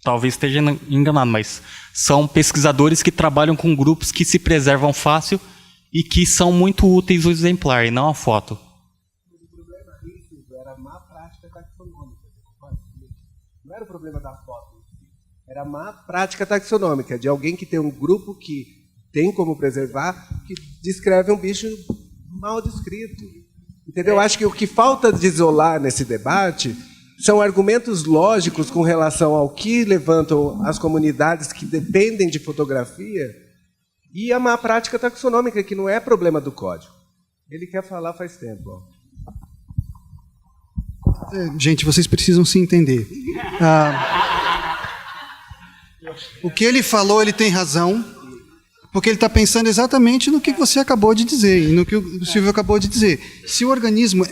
talvez esteja enganado, mas são pesquisadores que trabalham com grupos que se preservam fácil e que são muito úteis o exemplar, e não a foto. O problema disso era a má prática taxonômica. Não era o problema da foto, era a má prática taxonômica, de alguém que tem um grupo que tem como preservar, que descreve um bicho mal descrito. Entendeu? Eu acho que o que falta de isolar nesse debate são argumentos lógicos com relação ao que levantam as comunidades que dependem de fotografia e a má prática taxonômica, que não é problema do código. Ele quer falar faz tempo. Ó. Gente, vocês precisam se entender. O que ele falou, ele tem razão, porque ele está pensando exatamente no que você acabou de dizer e no que o Silvio acabou de dizer. Se o organismo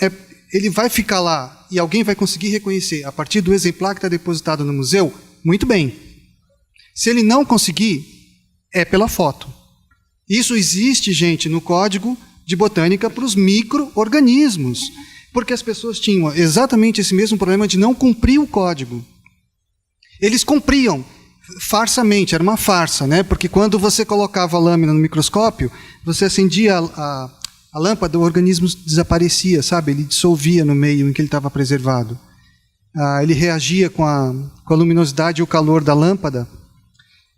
ele vai ficar lá e alguém vai conseguir reconhecer a partir do exemplar que está depositado no museu, muito bem. Se ele não conseguir, é pela foto. Isso existe, gente, no Código de Botânica para os micro-organismos, porque as pessoas tinham exatamente esse mesmo problema de não cumprir o código. Eles cumpriam farsamente, era uma farsa, né? Porque quando você colocava a lâmina no microscópio, você acendia a lâmpada, o organismo desaparecia, sabe? Ele dissolvia no meio em que ele estava preservado. Ele reagia com a luminosidade e o calor da lâmpada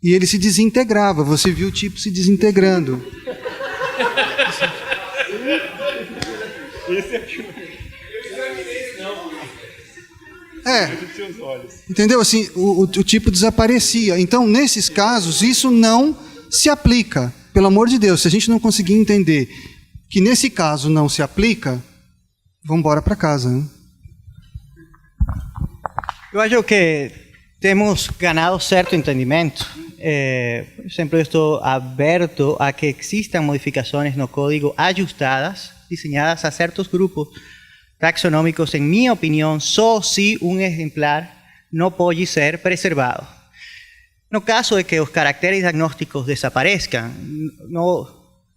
e ele se desintegrava. Você viu o tipo se desintegrando. Entendeu? Assim, o tipo desaparecia. Então, nesses casos, isso não se aplica. Pelo amor de Deus, se a gente não conseguir entender que nesse caso não se aplica, vamos embora para casa. Né? Eu acho que temos ganado certo entendimento. Por exemplo, eu estou aberto a que existam modificações no código ajustadas, diseñadas a certos grupos taxonómicos, en mi opinión, só si un exemplar no pode ser preservado. No caso de que os caracteres diagnósticos desaparezcan,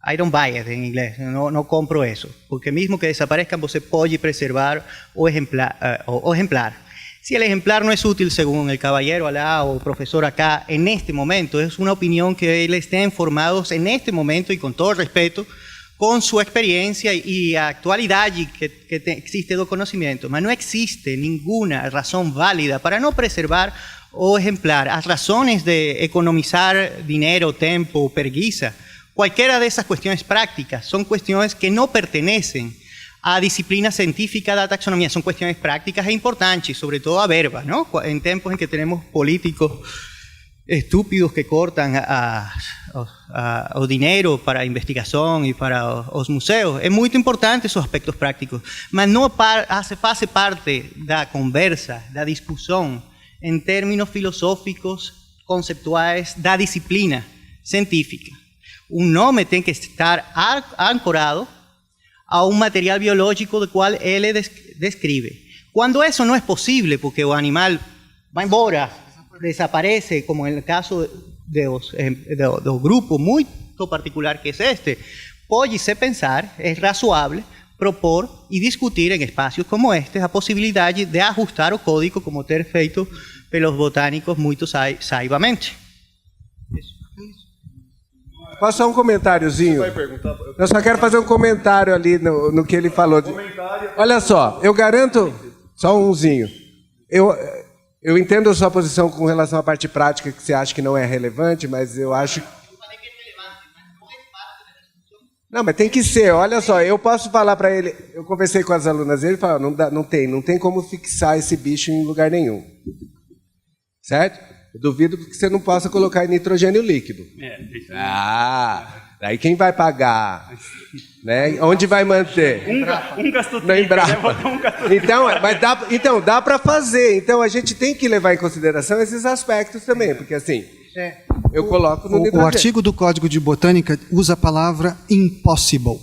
I don't buy it en inglés, no compro eso, porque mismo que desaparezcan, você pode preservar o ejemplar. Si el ejemplar no es útil, según el caballero allá o profesor acá, en este momento, es una opinión que él esté informados en este momento y con todo respeto, con su experiencia y actualidad que existe do conocimiento, mas não existe nenhuma razão válida para não preservar o ejemplar. As razones de economizar dinero, tempo, preguiça, cualquiera de esas cuestiones prácticas son cuestiones que no pertenecen a disciplina científica da taxonomía, son cuestiones prácticas e importantes, sobre todo a verba, ¿no? En tiempos en que tenemos políticos estúpidos que cortan o dinero para a investigação e para os museus, é muito importante esses aspectos práticos, mas não faz parte da conversa, da discussão em termos filosóficos, conceptuais da disciplina científica. Um nome tem que estar ancorado a um material biológico do qual ele describe. Quando isso não é possível, porque o animal vai embora, desaparece, como en el caso de los grupos muy particular que es este, pode-se pensar, es razoável, propor y discutir en espacios como este a posibilidad de ajustar o código como ter feito pelos botânicos muito saivamente. Posso só um comentáriozinho? Você vai perguntar? Eu só quero fazer um comentário ali no que ele falou. Olha só, eu garanto, só umzinho, eu entendo a sua posição com relação à parte prática, que você acha que não é relevante, mas eu acho... Não, mas tem que ser. Olha só, eu posso falar para ele... Eu conversei com as alunas, ele falou, não tem como fixar esse bicho em lugar nenhum. Certo? Eu duvido que você não possa colocar em nitrogênio líquido. Daí quem vai pagar? Né? Onde vai manter? Um gastou na Embrapa. Então, dá para fazer. Então, a gente tem que levar em consideração esses aspectos também, porque assim, eu coloco no nitrogênio. O artigo do Código de Botânica usa a palavra impossible.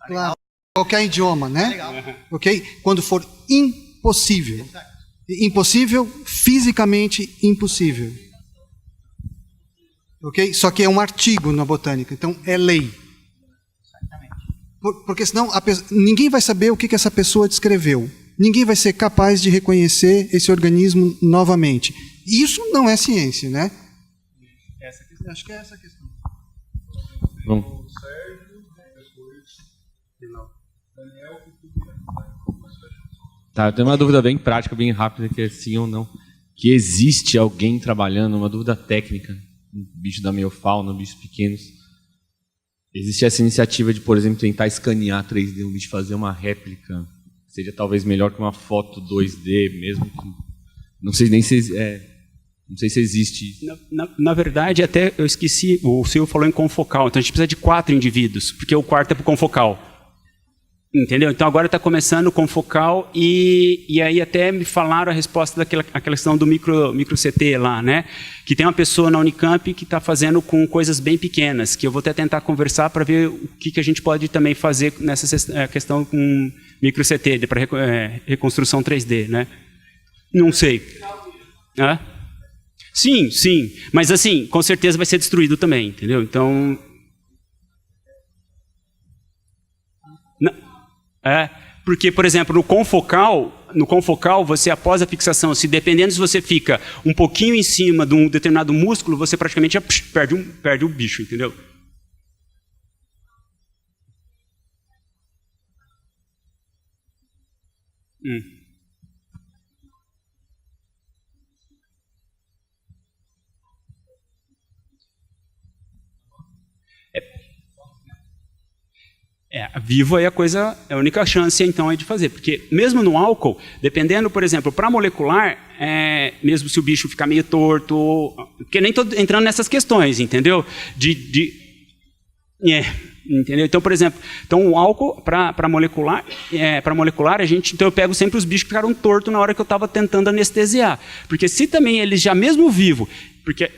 Claro, qualquer idioma, né? Ok? Quando for impossível. Impossível, fisicamente impossível. Ok? Só que é um artigo na botânica, então é lei. Porque senão ninguém vai saber o que essa pessoa descreveu. Ninguém vai ser capaz de reconhecer esse organismo novamente. Isso não é ciência, né? Acho que é essa a questão. Bom. Tá, eu tenho uma dúvida bem prática, bem rápida, que é sim ou não. Que existe alguém trabalhando, uma dúvida técnica, bicho da meiofauna, bichos pequenos. Existe essa iniciativa de, por exemplo, tentar escanear 3D um bicho, fazer uma réplica seja talvez melhor que uma foto 2D, mesmo que, não sei nem se existe. Na verdade, até eu esqueci, o Silvio falou em confocal, então a gente precisa de 4 indivíduos, porque o quarto é para o confocal. Entendeu? Então agora está começando o confocal e aí até me falaram a resposta daquela questão do micro CT lá, né? Que tem uma pessoa na Unicamp que está fazendo com coisas bem pequenas, que eu vou até tentar conversar para ver o que a gente pode também fazer nessa questão com micro CT, para reconstrução 3D, né? Não sei. Hã? Sim, mas assim, com certeza vai ser destruído também, entendeu? Então... porque, por exemplo, no confocal, você após a fixação, se dependendo se você fica um pouquinho em cima de um determinado músculo, você praticamente já perde o bicho, entendeu? Vivo é a única chance, então, de fazer. Porque mesmo no álcool, dependendo, por exemplo, para molecular, mesmo se o bicho ficar meio torto, porque nem estou entrando nessas questões, entendeu? Entendeu? Então, por exemplo, o álcool para molecular, então eu pego sempre os bichos que ficaram tortos na hora que eu estava tentando anestesiar. Porque se também eles já mesmo vivo, porque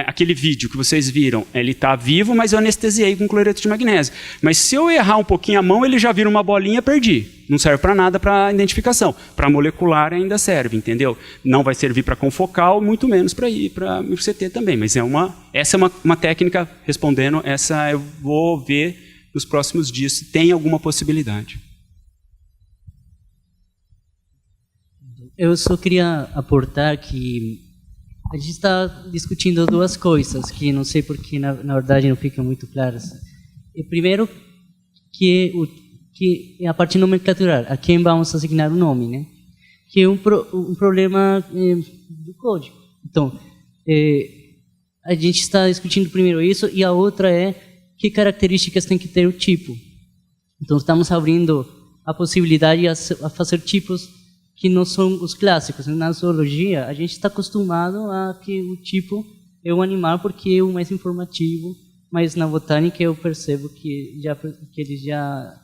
aquele vídeo que vocês viram, ele está vivo, mas eu anestesiei com cloreto de magnésio. Mas se eu errar um pouquinho a mão, ele já vira uma bolinha, perdi. Não serve para nada para identificação. Para molecular ainda serve, entendeu? Não vai servir para confocal, muito menos para micro-CT também. Mas essa é uma técnica, respondendo, essa eu vou ver nos próximos dias se tem alguma possibilidade. Eu só queria aportar que a gente está discutindo 2 coisas que não sei porque na verdade não ficam muito claras. Primeiro, que a parte nomenclatural, a quem vamos assignar o nome, né? Que é um problema do código. Então, a gente está discutindo primeiro isso e a outra é que características tem que ter o tipo. Então, estamos abrindo a possibilidade a fazer tipos que não são os clássicos. Na zoologia, a gente está acostumado a que o tipo é um animal porque é o mais informativo, mas na botânica eu percebo que eles já...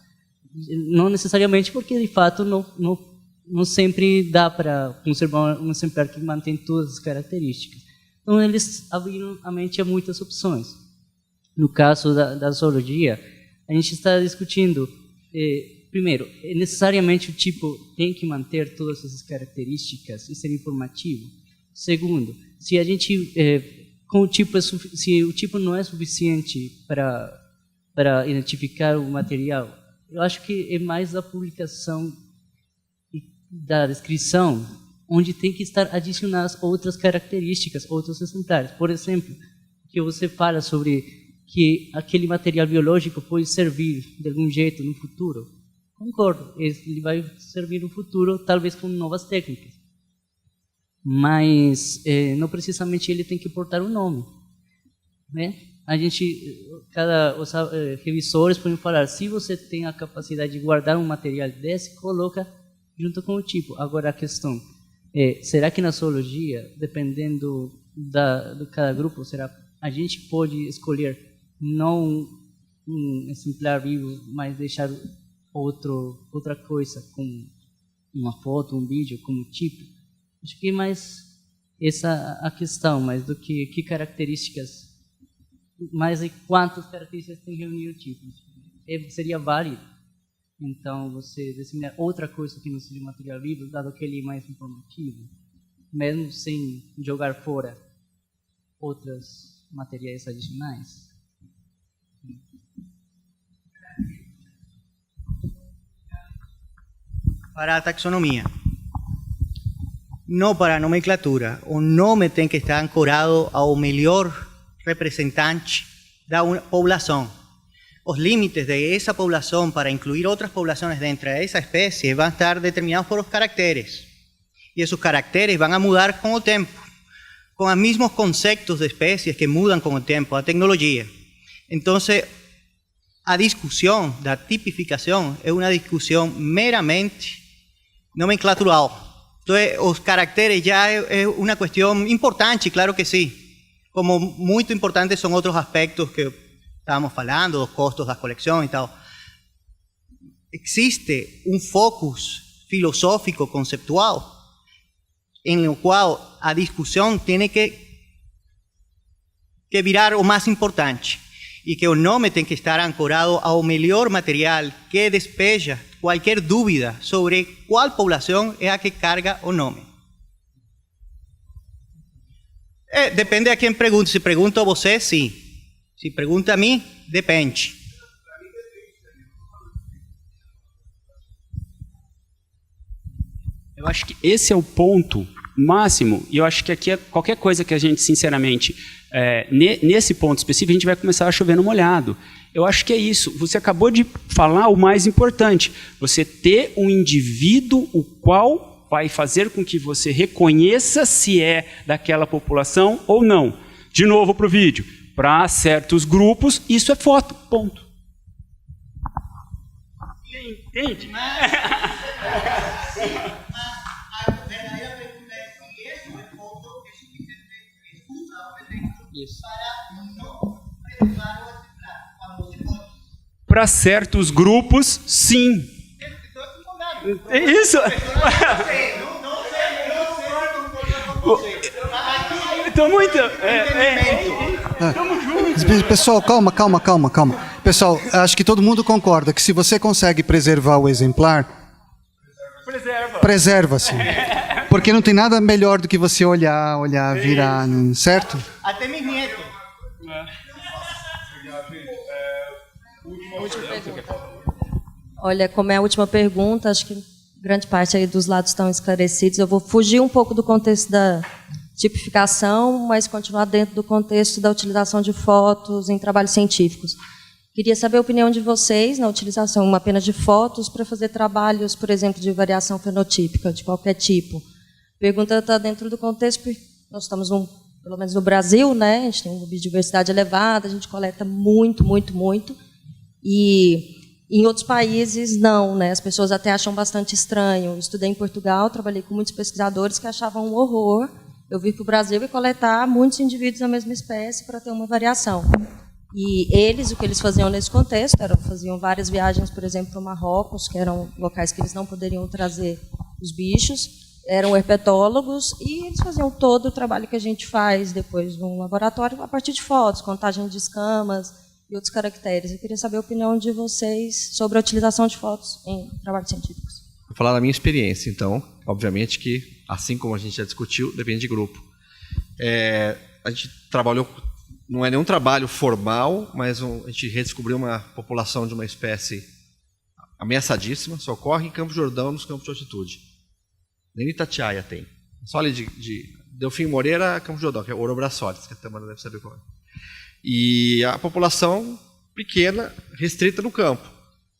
Não necessariamente porque, de fato, não sempre dá para conservar um exemplar que mantém todas as características. Então, eles abriram a mente a muitas opções. No caso da zoologia, a gente está discutindo... Primeiro, necessariamente o tipo tem que manter todas essas características e ser informativo. Segundo, se a gente se o tipo não é suficiente para identificar o material, eu acho que é mais a publicação da descrição onde tem que estar adicionadas outras características, outros exemplares. Por exemplo, que você fala sobre que aquele material biológico pode servir de algum jeito no futuro. Concordo, ele vai servir no futuro, talvez com novas técnicas. Mas não precisamente ele tem que portar um nome, né? Os revisores podem falar, se você tem a capacidade de guardar um material desse, coloca junto com o tipo. Agora a questão será que na zoologia, dependendo de cada grupo, a gente pode escolher não um exemplar vivo, mas deixar outra coisa, como uma foto, um vídeo, como tipo? Acho que é mais essa a questão, mais do que características, mais de quantas características tem que reunir o tipo. Seria válido, então, você disseminar outra coisa que não seja material vivo, dado que ele é mais informativo, mesmo sem jogar fora outros materiais adicionais. Para a taxonomia, não para a nomenclatura. O nome tem que estar ancorado ao melhor representante da população. Os limites de esa población para incluir otras poblaciones dentro de esa especie van a estar determinados por los caracteres. Y esos caracteres van a mudar con el tiempo, con los mismos conceptos de especies que mudan con el tiempo, la tecnología. Entonces, la discusión de la tipificación es una discusión meramente nomenclatural. Entonces, os caracteres ya es una cuestión importante, claro que sí. Como muito importantes são outros aspectos que estávamos falando, os costos da coleção e tal. Existe um focus filosófico conceptual em o qual a discussão tem que virar o mais importante e que o nome tem que estar ancorado ao melhor material que despeja qualquer dúvida sobre qual população é a que carga o nome. Depende a quem pergunte. Se pergunto a você, sim. Se pergunta a mim, depende. Eu acho que esse é o ponto máximo, e eu acho que aqui qualquer coisa que a gente, sinceramente, nesse ponto específico, a gente vai começar a chover no molhado. Eu acho que é isso. Você acabou de falar o mais importante. Você ter um indivíduo o qual vai fazer com que você reconheça se é daquela população ou não. De novo para o vídeo. Para certos grupos, isso é foto. Ponto. Entende? Para certos grupos, sim. É isso. Estou muito. Estamos juntos. Pessoal, calma. Pessoal, acho que todo mundo concorda que se você consegue preservar o exemplar, preserva-se. Porque não tem nada melhor do que você olhar, virar, certo? Até meus netos. Olha, como é a última pergunta, acho que grande parte aí dos lados estão esclarecidos. Eu vou fugir um pouco do contexto da tipificação, mas continuar dentro do contexto da utilização de fotos em trabalhos científicos. Queria saber a opinião de vocês na utilização apenas de fotos para fazer trabalhos, por exemplo, de variação fenotípica, de qualquer tipo. A pergunta está dentro do contexto, porque nós estamos, pelo menos no Brasil, né? A gente tem uma biodiversidade elevada, a gente coleta muito. E em outros países, não, né? As pessoas até acham bastante estranho. Eu estudei em Portugal, trabalhei com muitos pesquisadores que achavam um horror eu vir para o Brasil e coletar muitos indivíduos da mesma espécie para ter uma variação. E o que eles faziam nesse contexto, faziam várias viagens, por exemplo, para o Marrocos, que eram locais que eles não poderiam trazer os bichos, eram herpetólogos, e eles faziam todo o trabalho que a gente faz depois no laboratório a partir de fotos, contagem de escamas e outros caracteres. Eu queria saber a opinião de vocês sobre a utilização de fotos em trabalhos científicos. Vou falar da minha experiência, então. Obviamente que, assim como a gente já discutiu, depende de grupo. A gente trabalhou, não é nenhum trabalho formal, mas a gente redescobriu uma população de uma espécie ameaçadíssima, só ocorre em Campos Jordão, nos campos de altitude. Nem Itatiaia tem. Só ali de Delfim Moreira, Campos Jordão, que é Orobraçolis, que a Tamara deve saber qual é. E a população pequena, restrita no campo.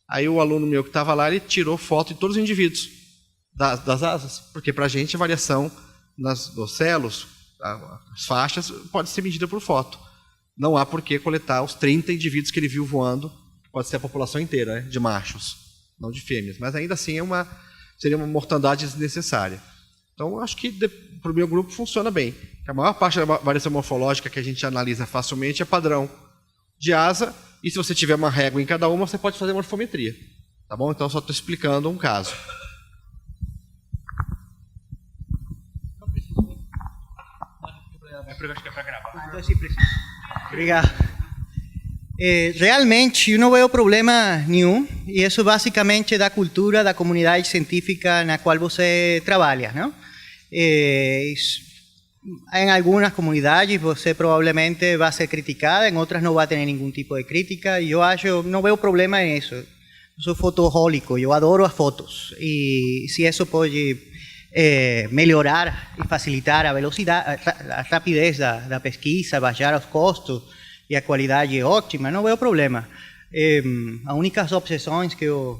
Aí o aluno meu que estava lá, ele tirou foto de todos os indivíduos das asas, porque para a gente a variação dos celos, as faixas, pode ser medida por foto. Não há por que coletar os 30 indivíduos que ele viu voando, pode ser a população inteira, né, de machos, não de fêmeas, mas ainda assim seria uma mortandade desnecessária. Então, acho que para o meu grupo funciona bem. A maior parte da variação morfológica que a gente analisa facilmente é padrão de asa, e se você tiver uma régua em cada uma, você pode fazer morfometria. Tá bom? Então, só estou explicando um caso. Obrigado. Realmente, eu não vejo problema nenhum, e isso basicamente é da cultura da comunidade científica na qual você trabalha, não? Em algumas comunidades você provavelmente vai ser criticada, em outras não vai ter nenhum tipo de crítica, e eu não vejo problema nisso. Eu sou fotohólico, eu adoro as fotos, e se isso pode melhorar e facilitar a velocidade, a rapidez da pesquisa, baixar os custos e a qualidade é ótima, não vejo problema. As únicas objeções que eu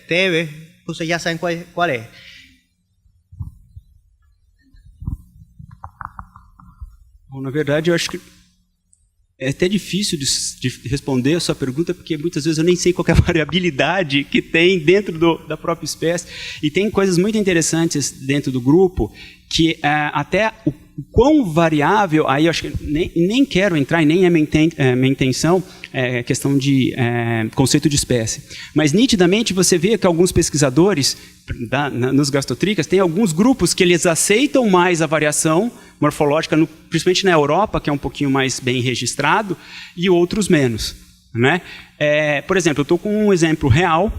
teve, vocês já sabem qual é. Bom, na verdade, eu acho que é até difícil de responder a sua pergunta, porque muitas vezes eu nem sei qual que é a variabilidade que tem dentro da própria espécie. E tem coisas muito interessantes dentro do grupo, que até o quão variável, aí eu acho que nem quero entrar, e nem é minha intenção, questão de conceito de espécie. Mas, nitidamente, você vê que alguns pesquisadores nos gastotricas, tem alguns grupos que eles aceitam mais a variação morfológica, principalmente na Europa, que é um pouquinho mais bem registrado, e outros menos, né? Por exemplo, eu estou com um exemplo real,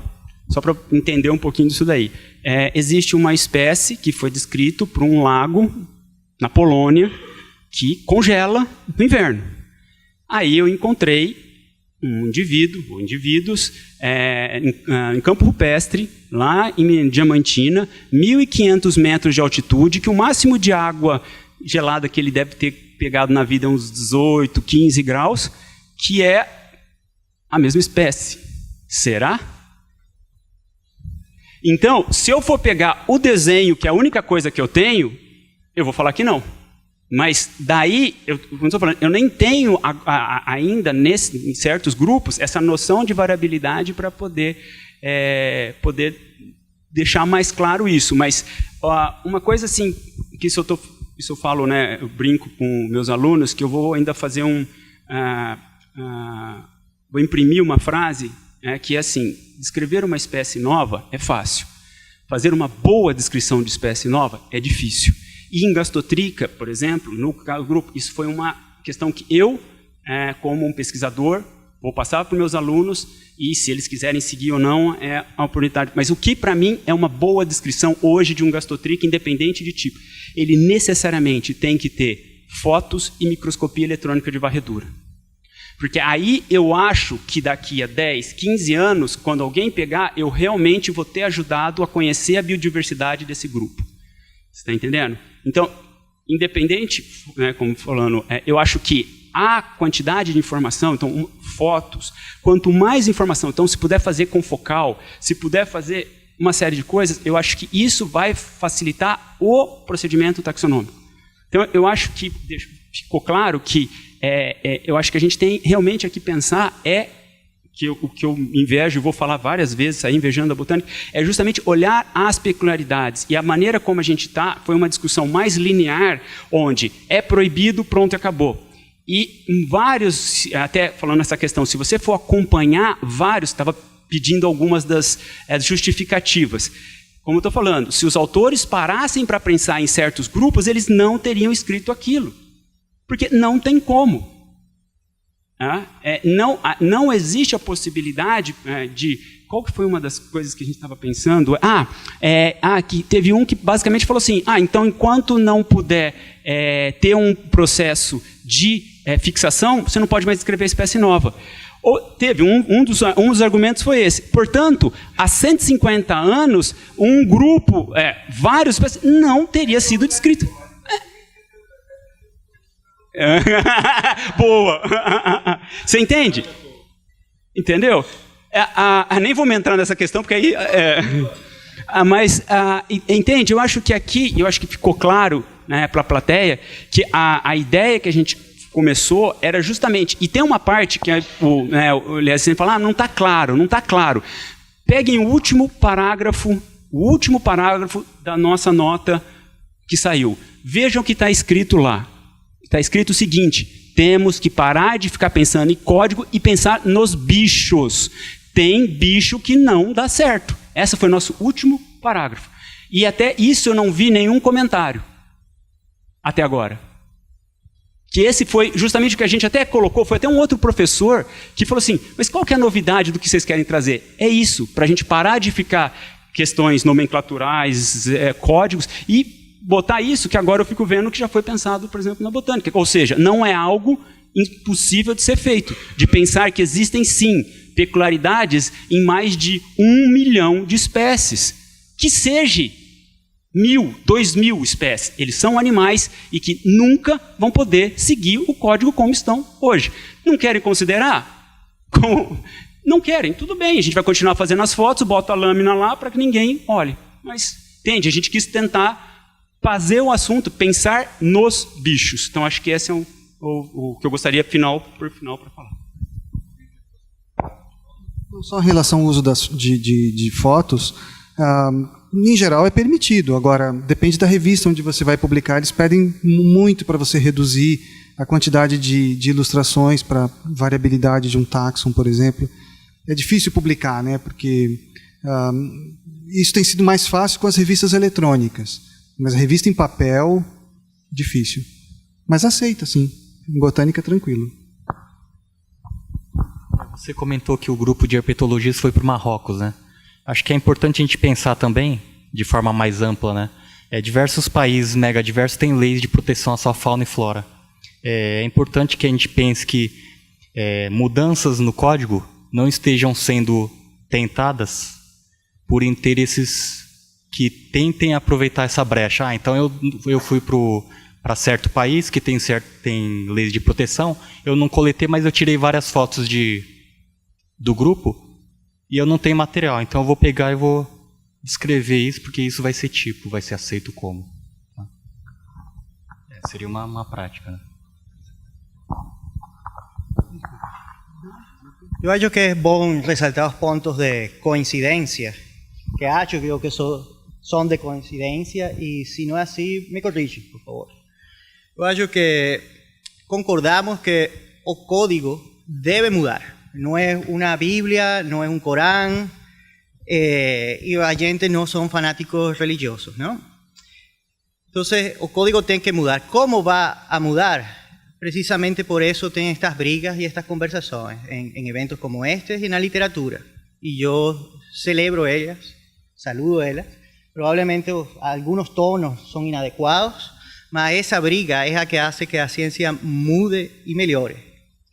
só para entender um pouquinho disso daí. Existe uma espécie que foi descrito por um lago na Polônia que congela no inverno. Aí eu encontrei um indivíduo, ou indivíduos, em campo rupestre, lá em Diamantina, 1.500 metros de altitude, que o máximo de água gelada que ele deve ter pegado na vida é uns 18, 15 graus, que é a mesma espécie. Será? Então, se eu for pegar o desenho, que é a única coisa que eu tenho, eu vou falar que não. Mas daí, como estou falando, eu nem tenho ainda em certos grupos essa noção de variabilidade para poder deixar mais claro isso. Mas uma coisa assim, que isso eu falo, né, eu brinco com meus alunos, que eu vou ainda fazer vou imprimir uma frase, que é assim: descrever uma espécie nova é fácil. Fazer uma boa descrição de espécie nova é difícil. E em gastotrica, por exemplo, no grupo, isso foi uma questão que eu, como um pesquisador, vou passar para os meus alunos, e se eles quiserem seguir ou não, é a oportunidade. Mas o que, para mim, é uma boa descrição hoje de um gastotrica, independente de tipo? Ele necessariamente tem que ter fotos e microscopia eletrônica de varredura. Porque aí eu acho que daqui a 10, 15 anos, quando alguém pegar, eu realmente vou ter ajudado a conhecer a biodiversidade desse grupo. Você está entendendo? Então, independente, né, como falando, eu acho que a quantidade de informação, então, fotos, quanto mais informação, então, se puder fazer com focal, se puder fazer uma série de coisas, eu acho que isso vai facilitar o procedimento taxonômico. Então, eu acho que ficou claro que eu acho que a gente tem realmente aqui pensar o que eu invejo, e vou falar várias vezes, aí invejando a botânica, é justamente olhar as peculiaridades. E a maneira como a gente está foi uma discussão mais linear, onde é proibido, pronto, acabou. E em vários, até falando essa questão, se você for acompanhar vários, estava pedindo algumas das justificativas. Como eu estou falando, se os autores parassem para pensar em certos grupos, eles não teriam escrito aquilo. Porque não tem como. Não existe a possibilidade de... Qual que foi uma das coisas que a gente estava pensando? Que teve um que basicamente falou assim, então enquanto não puder ter um processo de fixação, você não pode mais descrever espécie nova. Teve um dos argumentos foi esse. Portanto, há 150 anos, um grupo, várias espécies, não teria sido descrito. Boa! Você entende? Entendeu? Nem vou entrar nessa questão, porque aí... mas, entende? Eu acho que aqui, que ficou claro, né, para a plateia, que a ideia que a gente começou era justamente... E tem uma parte que o Léo fala, não está claro, não está claro. Peguem o último parágrafo da nossa nota que saiu. Vejam o que está escrito lá. Está escrito o seguinte: temos que parar de ficar pensando em código e pensar nos bichos. Tem bicho que não dá certo. Esse foi o nosso último parágrafo. E até isso eu não vi nenhum comentário até agora. Que esse foi justamente o que a gente até colocou, foi até um outro professor que falou assim, mas qual que é a novidade do que vocês querem trazer? É isso, para a gente parar de ficar questões nomenclaturais, códigos, e botar isso que agora eu fico vendo que já foi pensado, por exemplo, na botânica. Ou seja, não é algo impossível de ser feito. De pensar que existem, sim, peculiaridades em mais de 1 milhão de espécies. Que seja 1.000, 2.000 espécies. Eles são animais e que nunca vão poder seguir o código como estão hoje. Não querem considerar? Não querem. Tudo bem, a gente vai continuar fazendo as fotos, bota a lâmina lá para que ninguém olhe. Mas, entende? A gente quis tentar fazer o assunto, pensar nos bichos. Então, acho que esse é o que eu gostaria por final para falar. Só em relação ao uso de fotos, em geral é permitido. Agora, depende da revista onde você vai publicar. Eles pedem muito para você reduzir a quantidade de ilustrações para variabilidade de um táxon, por exemplo. É difícil publicar, né? Porque isso tem sido mais fácil com as revistas eletrônicas. Mas a revista em papel, difícil. Mas aceita, sim. Em botânica, tranquilo. Você comentou que o grupo de herpetologistas foi para o Marrocos, né? Acho que é importante a gente pensar também, de forma mais ampla, né? Diversos países megadiversos têm leis de proteção à sua fauna e flora. É importante que a gente pense que mudanças no código não estejam sendo tentadas por interesses que tentem aproveitar essa brecha. Então eu fui para certo país que tem leis de proteção, eu não coletei, mas eu tirei várias fotos do grupo e eu não tenho material. Então eu vou pegar e vou descrever isso, porque isso vai ser aceito como. Seria uma prática, né? Yo acho que es bom resaltar los puntos de coincidencia, que creo que son de coincidencia, y si no es así, me corrige, por favor. Yo acho que concordamos que el código debe mudar. No es una Biblia, no es un Corán, y la gente no son fanáticos religiosos, ¿no? Entonces, el código tiene que mudar. ¿Cómo va a mudar? Precisamente por eso tienen estas brigas y estas conversaciones en eventos como este y en la literatura. Y yo celebro ellas, saludo ellas. Probablemente algunos tonos son inadecuados, mas esa briga es la que hace que la ciencia mude y mejore.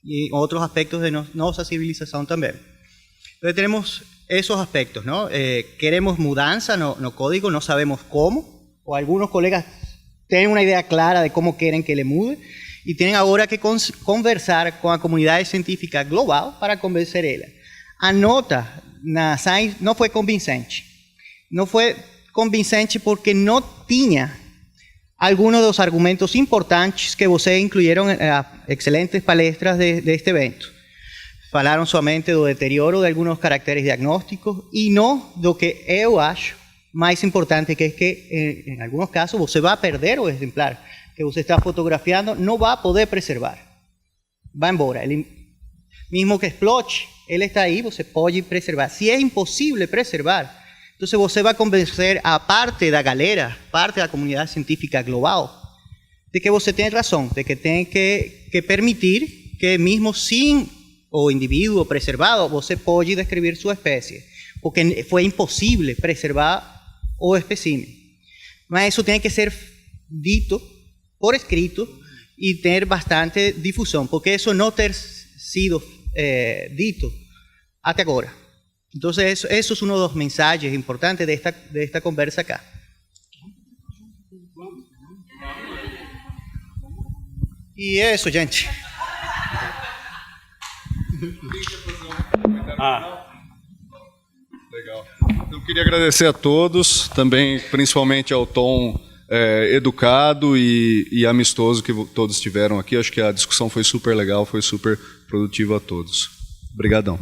Y otros aspectos de nuestra civilización también. Entonces tenemos esos aspectos, ¿no? Queremos mudanza no código, no sabemos cómo. O algunos colegas tienen una idea clara de cómo quieren que le mude. Y tienen ahora que conversar con la comunidad científica global para convencer ella. A nota na Science no fue convincente. No fue convincente porque no tenía algunos de los argumentos importantes que ustedes incluyeron en las excelentes palestras de este evento. Falaron solamente del deterioro de algunos caracteres diagnósticos y no de lo que yo acho más importante, que es que en algunos casos usted va a perder el ejemplar que usted está fotografiando, no va a poder preservar. Va embora. Ele, mismo que explote, él está ahí, você pode preservar. Si es imposible preservar, entonces você va a convencer a parte de la galera, parte de la comunidad científica global, de que você tiene razón, de que tiene que permitir que mismo sin o individuo preservado, você pode describir su especie, porque fue imposible preservar o espécimen. Mas eso tiene que ser dito por escrito y tener bastante difusión, porque eso no ter sido dito hasta ahora. Entonces eso es uno de los mensajes importantes de esta conversa acá. Y eso, gente. Legal. Eu queria agradecer a todos, também principalmente ao Tom educado e amistoso que todos tiveram aqui. Acho que a discussão foi super legal, foi super produtiva a todos. Obrigadão.